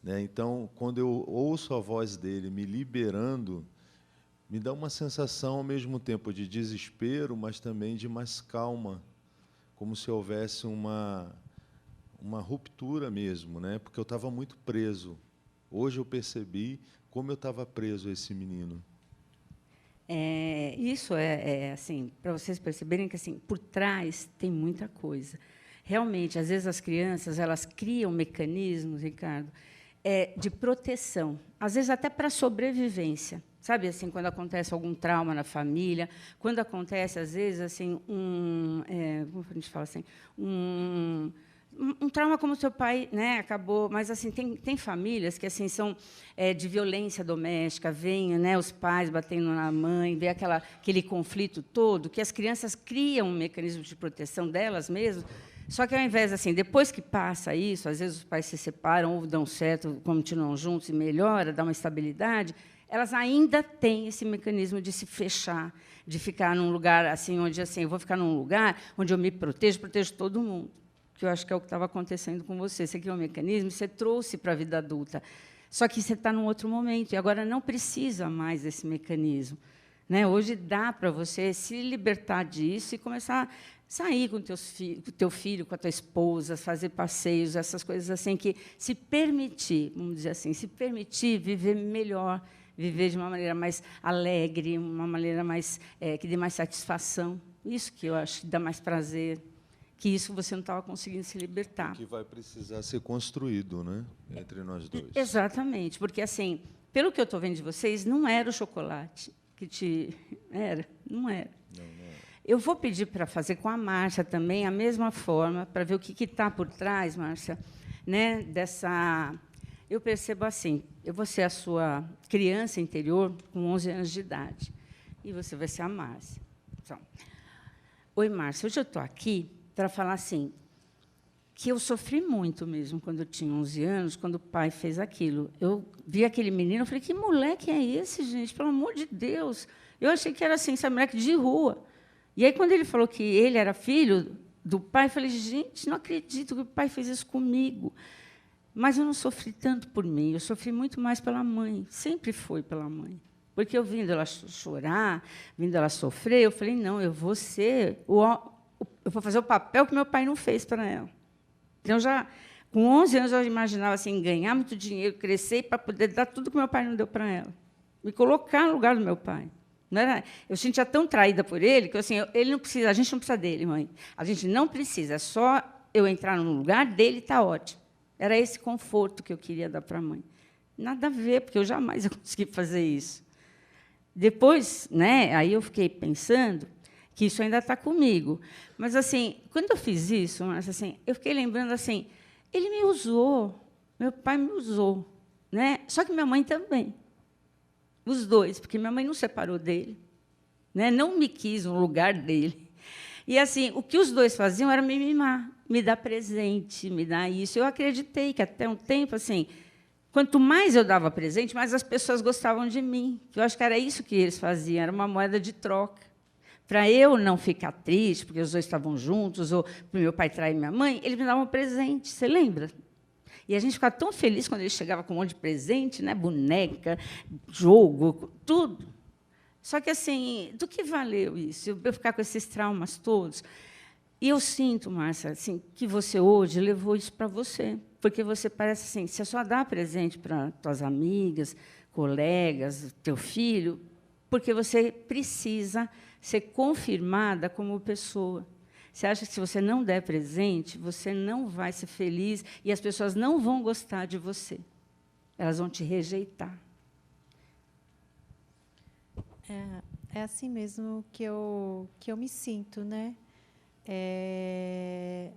Né? Então, quando eu ouço a voz dele me liberando, me dá uma sensação, ao mesmo tempo, de desespero, mas também de mais calma, como se houvesse uma ruptura mesmo, né? Porque eu estava muito preso. Hoje eu percebi como eu estava preso a esse menino. Isso assim, para vocês perceberem que assim, por trás tem muita coisa. Realmente, às vezes as crianças elas criam mecanismos, Ricardo, de proteção, às vezes até para sobrevivência. Sabe, assim, quando acontece algum trauma na família, quando acontece, às vezes, assim, como a gente fala assim, um trauma como o seu pai, né, acabou, mas assim tem famílias que assim são de violência doméstica, vem, né, os pais batendo na mãe, vê aquele conflito todo, que as crianças criam um mecanismo de proteção delas mesmas. Só que, ao invés, assim, depois que passa isso, às vezes os pais se separam ou dão certo, continuam juntos e melhora, dá uma estabilidade, elas ainda têm esse mecanismo de se fechar, de ficar num lugar assim, onde assim, eu vou ficar num lugar onde eu me protejo todo mundo. Que eu acho que é o que estava acontecendo com você. Você criou um mecanismo, você trouxe para a vida adulta. Só que você está num outro momento, e agora não precisa mais desse mecanismo. Né? Hoje dá para você se libertar disso e começar a sair com o teu filho, com a tua esposa, fazer passeios, essas coisas assim, que se permitir, vamos dizer assim, se permitir viver melhor, viver de uma maneira mais alegre, uma maneira mais que dê mais satisfação. Isso que eu acho que dá mais prazer, que isso você não estava conseguindo se libertar. Que vai precisar ser construído, né, entre nós dois. Exatamente, porque, assim, pelo que eu estou vendo de vocês, não era o chocolate que te... Era? Não era. Não era. Eu vou pedir para fazer com a Márcia também, a mesma forma, para ver o que está por trás, Márcia, né, dessa... Eu percebo assim, eu vou ser a sua criança interior com 11 anos de idade, e você vai ser a Márcia. Então, oi, Márcia, hoje eu estou aqui para falar assim, que eu sofri muito mesmo quando eu tinha 11 anos, quando o pai fez aquilo. Eu vi aquele menino, eu falei, que moleque é esse, gente? Pelo amor de Deus. Eu achei que era assim, sabe, moleque de rua. E aí, quando ele falou que ele era filho do pai, eu falei, gente, não acredito que o pai fez isso comigo. Mas eu não sofri tanto por mim, eu sofri muito mais pela mãe, sempre foi pela mãe. Porque eu vindo ela chorar, vindo ela sofrer, eu falei, não, eu vou fazer o papel que meu pai não fez para ela. Então, com 11 anos, eu imaginava assim, ganhar muito dinheiro, crescer para poder dar tudo que meu pai não deu para ela. Me colocar no lugar do meu pai. Não era, eu sentia tão traída por ele que assim, ele não precisa, a gente não precisa dele, mãe. A gente não precisa, é só eu entrar no lugar dele e está ótimo. Era esse conforto que eu queria dar para a mãe. Nada a ver, porque eu jamais ia conseguir fazer isso. Depois, né, aí eu fiquei pensando que isso ainda está comigo. Mas, assim, quando eu fiz isso, assim, eu fiquei lembrando assim, ele me usou, meu pai me usou, né? Só que minha mãe também. Os dois, porque minha mãe não separou dele, né? Não me quis no lugar dele. E, assim, o que os dois faziam era me mimar, me dar presente, me dar isso. Eu acreditei que, até um tempo, assim, quanto mais eu dava presente, mais as pessoas gostavam de mim. Eu acho que era isso que eles faziam, era uma moeda de troca. Para eu não ficar triste, porque os dois estavam juntos, ou para o meu pai trair minha mãe, eles me davam um presente, você lembra? E a gente ficava tão feliz quando ele chegava com um monte de presente, né? Boneca, jogo, tudo. Só que, assim, do que valeu isso? Eu ficar com esses traumas todos? E eu sinto, Márcia, assim, que você hoje levou isso para você, porque você parece assim, você só dá presente para tuas amigas, colegas, teu filho, porque você precisa ser confirmada como pessoa. Você acha que, se você não der presente, você não vai ser feliz e as pessoas não vão gostar de você. Elas vão te rejeitar. É assim mesmo que eu me sinto, né? É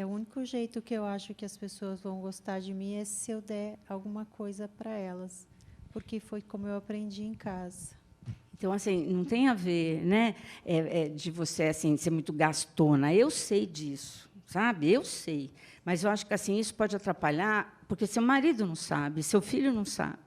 o único jeito que eu acho que as pessoas vão gostar de mim é se eu der alguma coisa para elas, porque foi como eu aprendi em casa. Então, assim, não tem a ver, né, de você assim ser muito gastona. Eu sei disso, sabe? Eu sei. Mas eu acho que assim isso pode atrapalhar, porque seu marido não sabe, seu filho não sabe,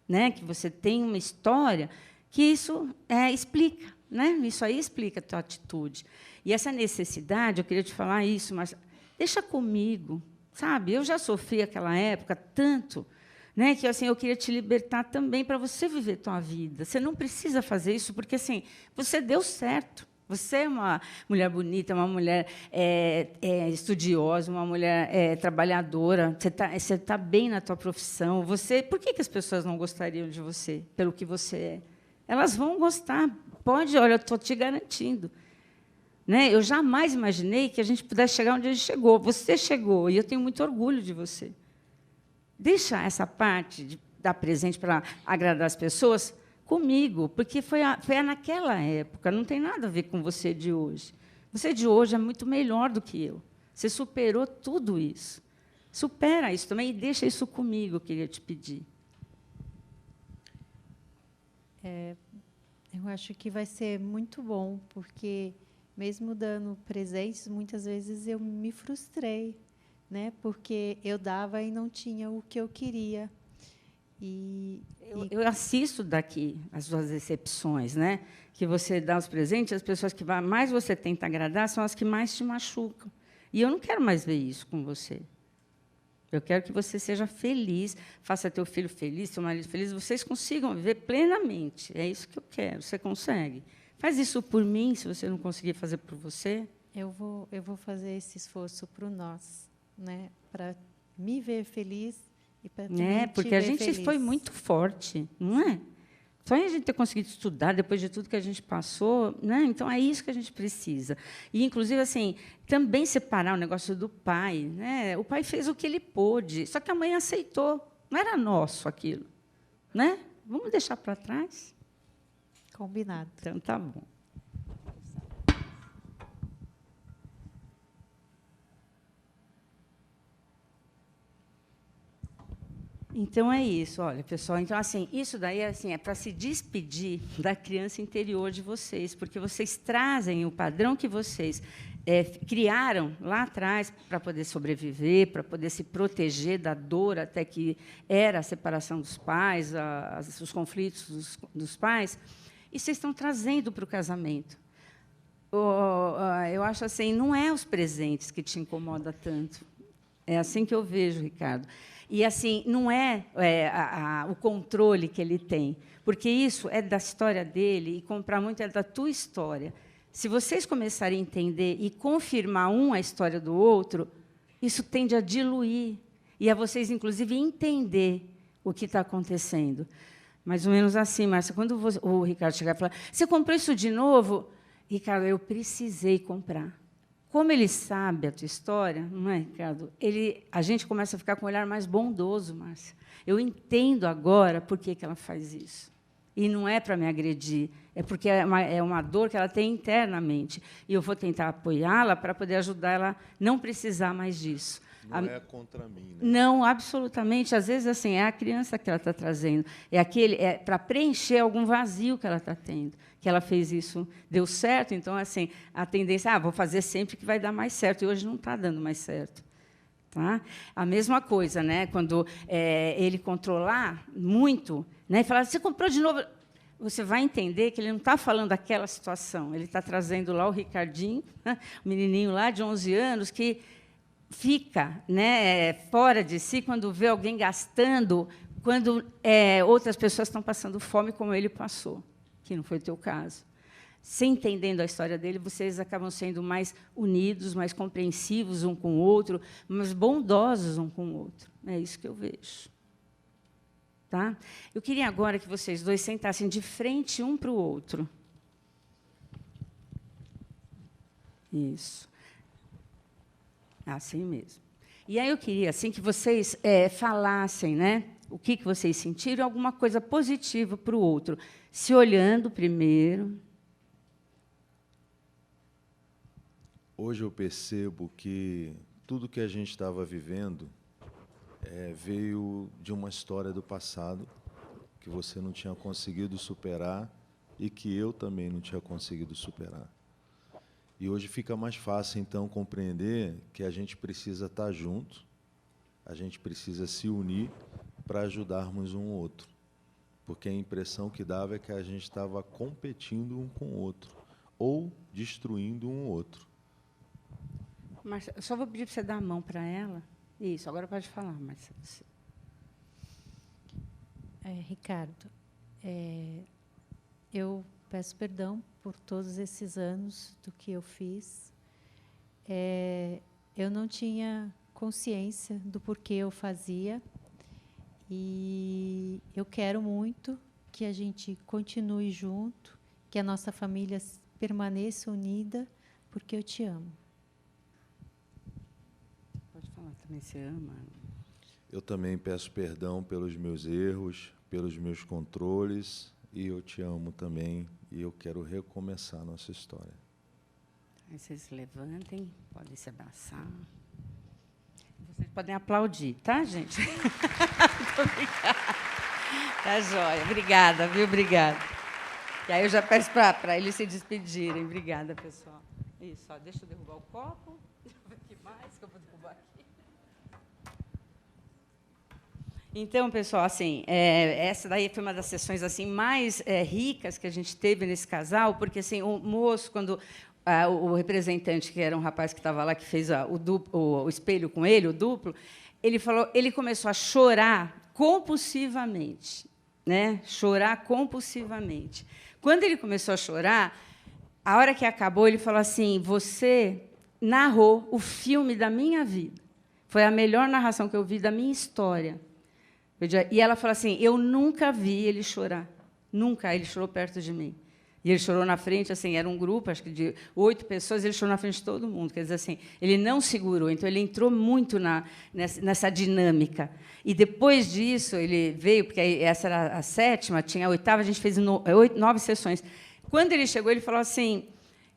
né? Que você tem uma história que isso explica, né? Isso aí explica a tua atitude. E essa necessidade, eu queria te falar isso, mas deixa comigo, sabe? Eu já sofri aquela época tanto, né, que assim eu queria te libertar também para você viver tua vida. Você não precisa fazer isso porque assim você deu certo. Você é uma mulher bonita, uma mulher estudiosa, uma mulher trabalhadora. Você tá bem na tua profissão. Por que as pessoas não gostariam de você pelo que você é? Elas vão gostar. Pode, olha, eu estou te garantindo. Né? Eu jamais imaginei que a gente pudesse chegar onde a gente chegou. Você chegou, e eu tenho muito orgulho de você. Deixa essa parte de dar presente para agradar as pessoas comigo, porque foi naquela época, não tem nada a ver com você de hoje. Você de hoje é muito melhor do que eu. Você superou tudo isso. Supera isso também e deixa isso comigo, eu queria te pedir. Eu acho que vai ser muito bom, porque, mesmo dando presentes, muitas vezes eu me frustrei, né? Porque eu dava e não tinha o que eu queria. Eu assisto daqui as suas decepções, né? Que você dá os presentes, as pessoas que mais você tenta agradar são as que mais te machucam. E eu não quero mais ver isso com você. Eu quero que você seja feliz, faça teu filho feliz, seu marido feliz, vocês consigam viver plenamente. É isso que eu quero. Você consegue? Faz isso por mim, se você não conseguir fazer por você. Eu vou fazer esse esforço para nós, né? Para me ver feliz e para porque a gente foi muito forte, não é? Só a gente ter conseguido estudar depois de tudo que a gente passou, né? Então é isso que a gente precisa. E, inclusive, assim, também separar o negócio do pai, né? O pai fez o que ele pôde, só que a mãe aceitou. Não era nosso aquilo, né? Vamos deixar para trás? Combinado. Então tá bom. Então é isso, olha, pessoal. Então assim, isso daí assim é para se despedir da criança interior de vocês, porque vocês trazem o padrão que vocês criaram lá atrás para poder sobreviver, para poder se proteger da dor até que era a separação dos pais, os conflitos dos pais, e vocês estão trazendo para o casamento. Eu acho assim, não é os presentes que te incomoda tanto. É assim que eu vejo, Ricardo. E assim não é, o controle que ele tem, porque isso é da história dele e comprar muito é da tua história. Se vocês começarem a entender e confirmar a história do outro, isso tende a diluir e a vocês, inclusive, entender o que está acontecendo. Mais ou menos assim, Márcia. Quando o Ricardo chegar e falar, você comprou isso de novo? Ricardo, eu precisei comprar. Como ele sabe a tua história, não é, Ricardo? A gente começa a ficar com um olhar mais bondoso, Márcia. Eu entendo agora por que ela faz isso. E não é para me agredir, é porque é uma dor que ela tem internamente. E eu vou tentar apoiá-la para poder ajudar ela a não precisar mais disso. Não é contra mim, né? Não, absolutamente. Às vezes, assim, é a criança que ela está trazendo. É para preencher algum vazio que ela está tendo. Que ela fez isso, deu certo, então, assim, a tendência, vou fazer sempre que vai dar mais certo. E hoje não está dando mais certo. Tá? A mesma coisa, né? Quando ele controlar muito, né? E falar, você comprou de novo. Você vai entender que ele não está falando daquela situação. Ele está trazendo lá o Ricardinho, né? O menininho lá de 11 anos, que fica, né, fora de si quando vê alguém gastando, quando outras pessoas estão passando fome como ele passou, que não foi o teu caso. se entendendo a história dele, vocês acabam sendo mais unidos, mais compreensivos um com o outro, mais bondosos um com o outro. É isso que eu vejo. Tá? Eu queria agora que vocês dois sentassem de frente um para o outro. Isso. Assim mesmo. E aí eu queria assim, que vocês falassem, né, o que vocês sentiram, alguma coisa positiva para o outro, se olhando primeiro. Hoje eu percebo que tudo que a gente estava vivendo veio de uma história do passado que você não tinha conseguido superar e que eu também não tinha conseguido superar. E hoje fica mais fácil, então, compreender que a gente precisa estar junto, a gente precisa se unir para ajudarmos um ao outro. Porque a impressão que dava é que a gente estava competindo um com o outro, ou destruindo um ao outro. Márcia, eu só vou pedir para você dar a mão para ela. Isso, agora pode falar, Márcia. Ricardo, eu peço perdão por todos esses anos do que eu fiz. Eu não tinha consciência do porquê eu fazia. E eu quero muito que a gente continue junto, que a nossa família permaneça unida, porque eu te amo. Pode falar também, você ama? Eu também peço perdão pelos meus erros, pelos meus controles, e eu te amo também, e eu quero recomeçar a nossa história. Aí vocês levantem, podem se abraçar. Vocês podem aplaudir, tá, gente? Muito obrigada. Tá joia. Obrigada, viu? Obrigada. E aí eu já peço para eles se despedirem. Obrigada, pessoal. Isso, ó, deixa eu derrubar o copo. Deixa eu ver o que mais que eu vou derrubar aqui. Então, pessoal, assim, essa daí foi uma das sessões assim mais ricas que a gente teve nesse casal, porque assim, o moço, quando o representante, que era um rapaz que estava lá, que fez o espelho com ele, o duplo, ele falou, ele começou a chorar compulsivamente, né? Chorar compulsivamente. Quando ele começou a chorar, a hora que acabou, ele falou assim: você narrou o filme da minha vida. Foi a melhor narração que eu vi da minha história. E ela falou assim: eu nunca vi ele chorar. Nunca. Ele chorou perto de mim. E ele chorou na frente, assim, era um grupo, acho que de 8 pessoas, ele chorou na frente de todo mundo. Quer dizer, assim, ele não segurou, então ele entrou muito nessa dinâmica. E depois disso, ele veio, porque essa era a 7ª, tinha a 8ª, a gente fez 9 sessões. Quando ele chegou, ele falou assim: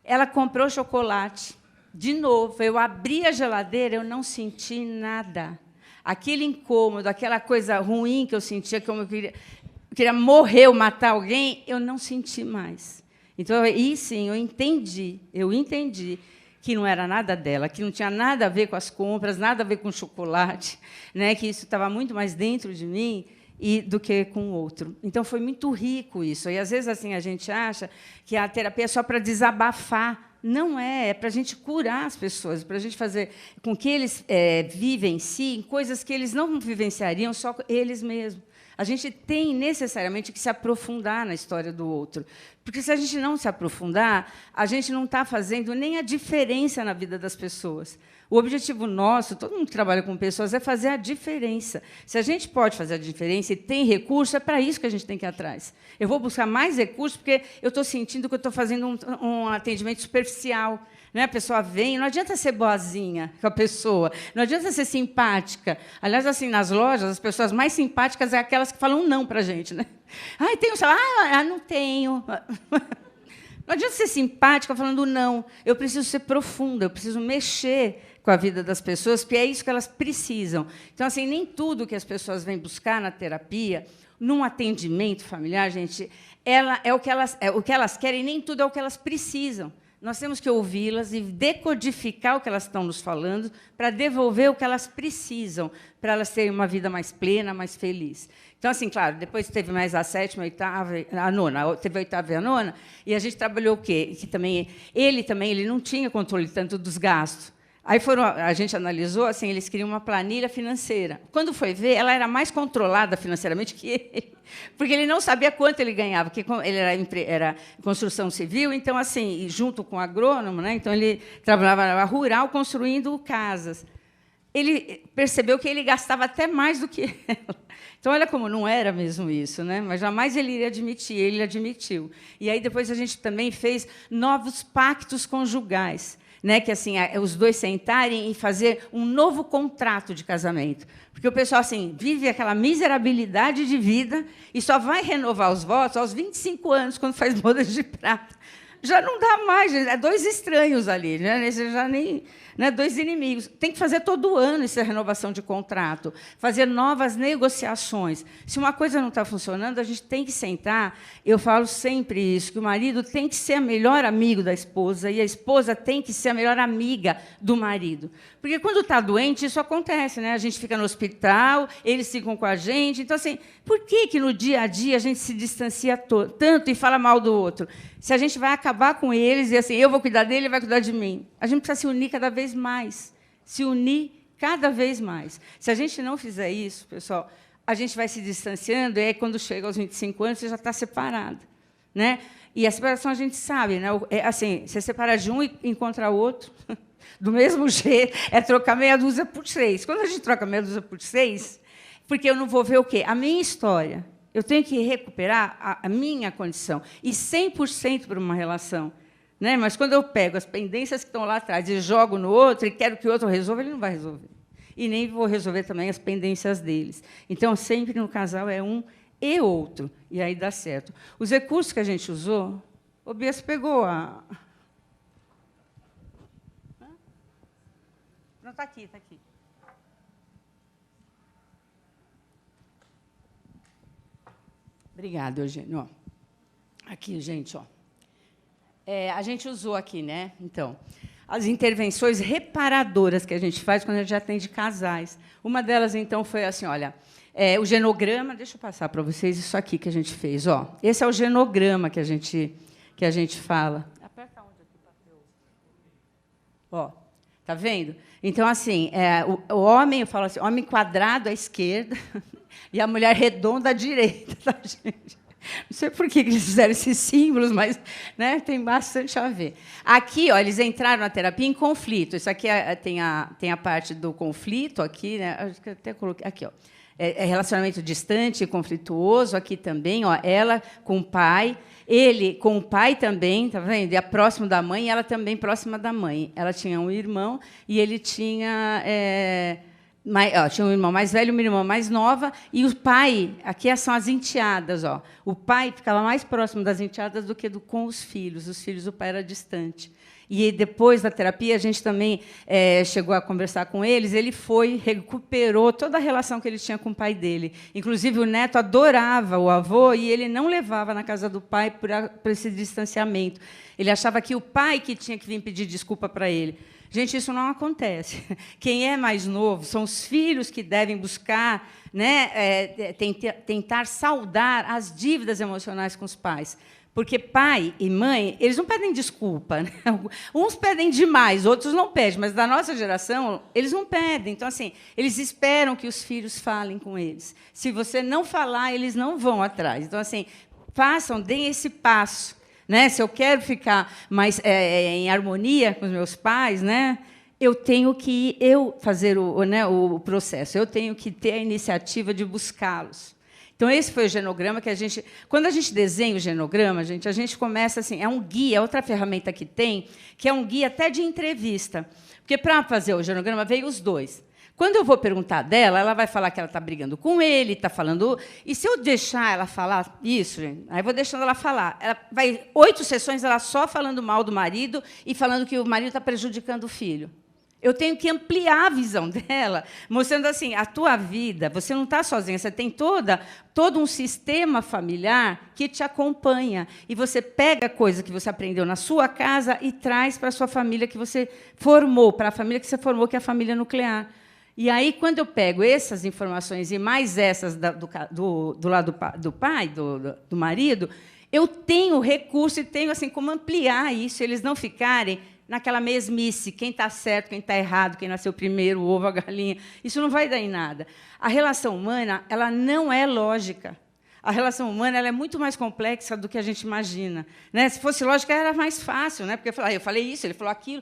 ela comprou chocolate. De novo, eu abri a geladeira, eu não senti nada. Aquele incômodo, aquela coisa ruim que eu sentia, como eu queria morrer ou matar alguém, eu não senti mais. Então, aí sim, eu entendi que não era nada dela, que não tinha nada a ver com as compras, nada a ver com o chocolate, né, que isso estava muito mais dentro de mim do que com o outro. Então, foi muito rico isso. E, às vezes, assim, a gente acha que a terapia é só para desabafar. Não é para a gente curar as pessoas, para a gente fazer com que eles vivenciem coisas que eles não vivenciariam só eles mesmos. A gente tem necessariamente que se aprofundar na história do outro, porque se a gente não se aprofundar, a gente não está fazendo nem a diferença na vida das pessoas. O objetivo nosso, todo mundo que trabalha com pessoas, é fazer a diferença. Se a gente pode fazer a diferença e tem recurso, é para isso que a gente tem que ir atrás. Eu vou buscar mais recursos porque eu estou sentindo que eu estou fazendo um atendimento superficial. Né? A pessoa vem, não adianta ser boazinha com a pessoa, não adianta ser simpática. Aliás, assim, nas lojas, as pessoas mais simpáticas são aquelas que falam não para a gente. Né? Ah, tem um salário? Não tenho. Não adianta ser simpática falando não. Eu preciso ser profunda, eu preciso mexer com a vida das pessoas, porque é isso que elas precisam. Então, assim, nem tudo que as pessoas vêm buscar na terapia, num atendimento familiar, gente, é o que elas querem, nem tudo é o que elas precisam. Nós temos que ouvi-las e decodificar o que elas estão nos falando para devolver o que elas precisam, para elas terem uma vida mais plena, mais feliz. Então, assim, claro, depois teve mais a 7ª, a 8ª, a 9ª, teve a 8ª e a 9ª, e a gente trabalhou o quê? Que também, ele não tinha controle tanto dos gastos. Aí a gente analisou, assim, eles queriam uma planilha financeira. Quando foi ver, ela era mais controlada financeiramente que ele. porque ele não sabia quanto ele ganhava, porque ele era construção civil, então, assim, junto com o agrônomo, né, então ele trabalhava na área rural construindo casas. Ele percebeu que ele gastava até mais do que ela. Então, olha como não era mesmo isso, né? Mas jamais ele iria admitir, ele admitiu. E aí, depois, a gente também fez novos pactos conjugais, né? Que assim, os dois sentarem e fazer um novo contrato de casamento. Porque o pessoal assim, vive aquela miserabilidade de vida e só vai renovar os votos aos 25 anos, quando faz bodas de prata. Já não dá mais, é dois estranhos ali, né? Já nem, né? Dois inimigos. Tem que fazer todo ano essa renovação de contrato, fazer novas negociações. Se uma coisa não está funcionando, a gente tem que sentar. Eu falo sempre isso, que o marido tem que ser o melhor amigo da esposa e a esposa tem que ser a melhor amiga do marido. Porque, quando está doente, isso acontece, né? A gente fica no hospital, eles ficam com a gente. Então, assim, por que no dia a dia a gente se distancia tanto e fala mal do outro? Se a gente vai acabar com eles e assim, eu vou cuidar dele, ele vai cuidar de mim. A gente precisa se unir cada vez mais. Se unir cada vez mais. Se a gente não fizer isso, pessoal, a gente vai se distanciando, e aí, quando chega aos 25 anos, você já está separado, né? E a separação a gente sabe, né? É assim, você separa de um e encontra outro, do mesmo jeito, é trocar meia dúzia por 6. Quando a gente troca meia dúzia por 6, porque eu não vou ver o quê? A minha história. Eu tenho que recuperar a minha condição, e 100% para uma relação. Né? Mas, quando eu pego as pendências que estão lá atrás e jogo no outro, e quero que o outro resolva, ele não vai resolver. E nem vou resolver também as pendências deles. Então, sempre no casal é um e outro, e aí dá certo. Os recursos que a gente usou, o Bias pegou a... Não, está aqui, está aqui. Obrigada, Eugênio. Aqui, gente, ó. A gente usou aqui, né? Então, as intervenções reparadoras que a gente faz quando a gente atende casais. Uma delas, então, foi assim, olha, o genograma. Deixa eu passar para vocês isso aqui que a gente fez. Ó. Esse é o genograma que a gente fala. Aperta onde aqui, papel. Ó, tá vendo? Então, assim, o homem, eu falo assim, homem quadrado à esquerda e a mulher redonda à direita, tá, gente? Não sei por que eles fizeram esses símbolos, mas, né, tem bastante a ver. Aqui, ó, eles entraram na terapia em conflito. Isso aqui tem a parte do conflito, aqui, né? Acho que até coloquei aqui, ó. Relacionamento distante, conflituoso. Aqui também, ó, ela com o pai, ele com o pai também, tá vendo? E próximo da mãe, e ela também próxima da mãe. Ela tinha um irmão e ele tinha tinha um irmão mais velho, uma irmã mais nova, e o pai, aqui são as enteadas. Ó. O pai ficava mais próximo das enteadas do que com os filhos. Os filhos, o pai era distante. E depois da terapia, a gente também chegou a conversar com eles. Ele recuperou toda a relação que ele tinha com o pai dele. Inclusive, o neto adorava o avô e ele não levava na casa do pai por esse distanciamento. Ele achava que o pai que tinha que vir pedir desculpa para ele. Gente, isso não acontece. Quem é mais novo são os filhos que devem buscar, né, tentar saldar as dívidas emocionais com os pais. Porque pai e mãe, eles não pedem desculpa. Né? Uns pedem demais, outros não pedem, mas da nossa geração, eles não pedem. Então, assim, eles esperam que os filhos falem com eles. Se você não falar, eles não vão atrás. Então, assim, deem esse passo. Né? Se eu quero ficar mais em harmonia com os meus pais, né, eu tenho que fazer o processo, eu tenho que ter a iniciativa de buscá-los. Então, esse foi o genograma que a gente... Quando a gente desenha o genograma, a gente começa assim, é um guia, outra ferramenta que tem, que é um guia até de entrevista. Porque, para fazer o genograma, veio os dois. Quando eu vou perguntar dela, ela vai falar que ela está brigando com ele, está falando... E se eu deixar ela falar isso, gente, aí eu vou deixando ela falar. Ela vai 8 sessões ela só falando mal do marido e falando que o marido está prejudicando o filho. Eu tenho que ampliar a visão dela, mostrando assim, a tua vida, você não está sozinha, você tem todo um sistema familiar que te acompanha. E você pega a coisa que você aprendeu na sua casa e traz para a sua família que você formou, para a família que você formou, que é a família nuclear. E aí, quando eu pego essas informações e mais essas do lado do pai, do marido, eu tenho recurso e tenho assim como ampliar isso, eles não ficarem naquela mesmice, quem está certo, quem está errado, quem nasceu primeiro, o ovo, a galinha. Isso não vai dar em nada. A relação humana ela não é lógica. A relação humana ela é muito mais complexa do que a gente imagina, né? Se fosse lógica, era mais fácil, né? Porque eu falei isso, ele falou aquilo,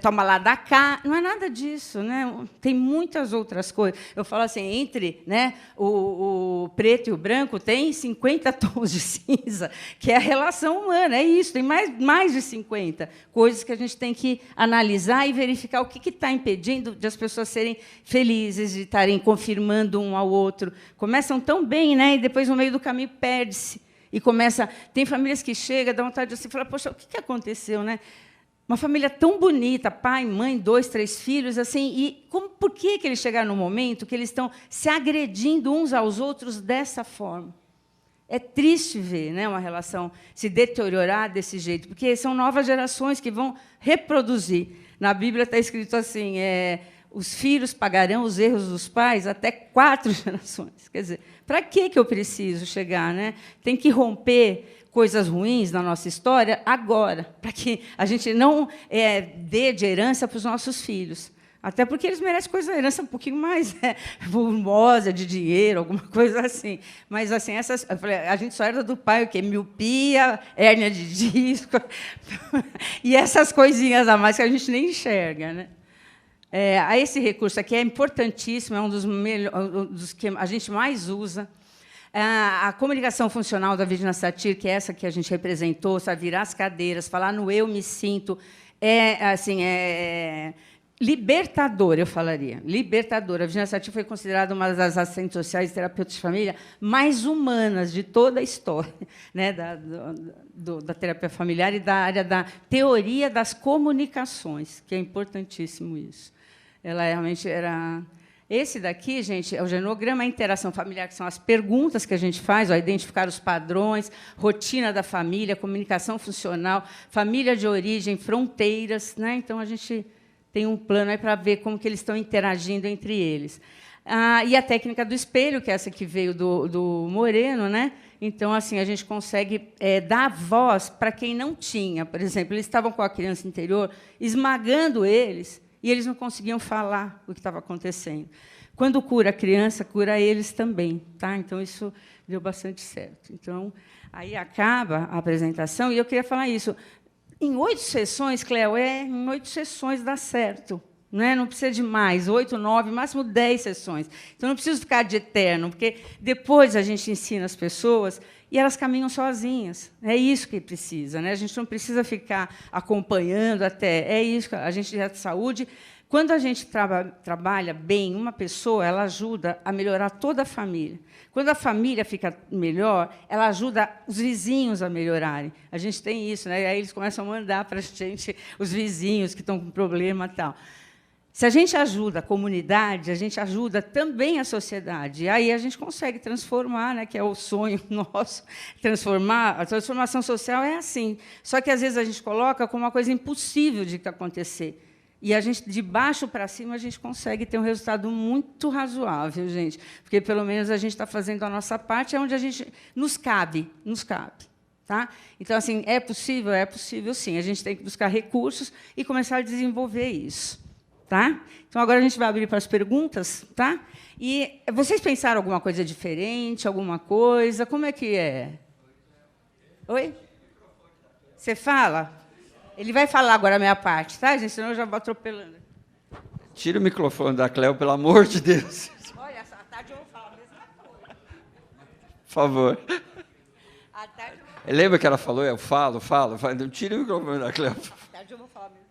toma lá, dá cá. Não é nada disso, né? Tem muitas outras coisas. Eu falo assim, entre, né, o preto e o branco, tem 50 tons de cinza, que é a relação humana. É isso, tem mais de 50 coisas que a gente tem que analisar e verificar o que está impedindo de as pessoas serem felizes, de estarem confirmando um ao outro. Começam tão bem, né? E depois, no meio do caminho, perde-se. E começa... Tem famílias que chegam, dá vontade de você falar, poxa, o que aconteceu, né? Uma família tão bonita, pai, mãe, 2, 3 filhos, assim, e por que eles chegaram no momento que eles estão se agredindo uns aos outros dessa forma? É triste ver, né, uma relação se deteriorar desse jeito, porque são novas gerações que vão reproduzir. Na Bíblia está escrito assim, os filhos pagarão os erros dos pais até 4 gerações. Quer dizer, para que eu preciso chegar? Né? Tem que romper coisas ruins na nossa história agora, para que a gente não dê de herança para os nossos filhos. Até porque eles merecem herança um pouquinho mais volumosa, de dinheiro, alguma coisa assim. Mas assim, a gente só herda do pai o quê? Miopia, hérnia de disco, e essas coisinhas a mais que a gente nem enxerga. Né? Esse recurso aqui é importantíssimo, é um dos que a gente mais usa. A comunicação funcional da Virginia Satir, que é essa que a gente representou, sabe, virar as cadeiras, falar no eu me sinto, libertador, eu falaria. Libertador. A Virginia Satir foi considerada uma das assistentes sociais e terapeutas de família mais humanas de toda a história, né, da terapia familiar e da área da teoria das comunicações, que é importantíssimo isso. Ela realmente era... Esse daqui, gente, é o genograma, a interação familiar, que são as perguntas que a gente faz, identificar os padrões, rotina da família, comunicação funcional, família de origem, fronteiras. Né? Então, a gente tem um plano aí para ver como que eles estão interagindo entre eles. E a técnica do espelho, que é essa que veio do Moreno. Né? Então, assim, a gente consegue dar voz para quem não tinha. Por exemplo, eles estavam com a criança interior, esmagando eles, e eles não conseguiam falar o que estava acontecendo. Quando cura a criança, cura eles também. Tá? Então, isso deu bastante certo. Então, aí acaba a apresentação, e eu queria falar isso. Em 8 sessões, Cléo, em 8 sessões dá certo. Né? Não precisa de mais, 8, 9, máximo 10 sessões. Então, não precisa ficar de eterno, porque depois a gente ensina as pessoas e elas caminham sozinhas. É isso que precisa. Né? A gente não precisa ficar acompanhando até. É isso. A gente já de saúde. Quando a gente trabalha bem uma pessoa, ela ajuda a melhorar toda a família. Quando a família fica melhor, ela ajuda os vizinhos a melhorarem. A gente tem isso, né? Aí eles começam a mandar para a gente os vizinhos que estão com problema e tal. Se a gente ajuda a comunidade, a gente ajuda também a sociedade. E aí a gente consegue transformar, né, que é o sonho nosso, transformar. A transformação social é assim. Só que, às vezes, a gente coloca como uma coisa impossível de acontecer. E a gente, de baixo para cima, a gente consegue ter um resultado muito razoável, gente. Porque, pelo menos, a gente está fazendo a nossa parte, é onde a gente nos cabe. Tá? Então, assim, é possível? É possível, sim. A gente tem que buscar recursos e começar a desenvolver isso. Tá? Então, agora a gente vai abrir para as perguntas. Tá? E vocês pensaram alguma coisa diferente, alguma coisa? Como é que é? Oi? Você fala? Ele vai falar agora a minha parte, tá, gente? Senão eu já vou atropelando. Tira o microfone da Cléo, pelo amor de Deus. Olha, à tarde eu vou falar a mesma coisa. Por favor. À tarde eu vou... Lembra que ela falou? Eu falo. Tira o microfone da Cléo. À tarde eu vou falar a mesma coisa.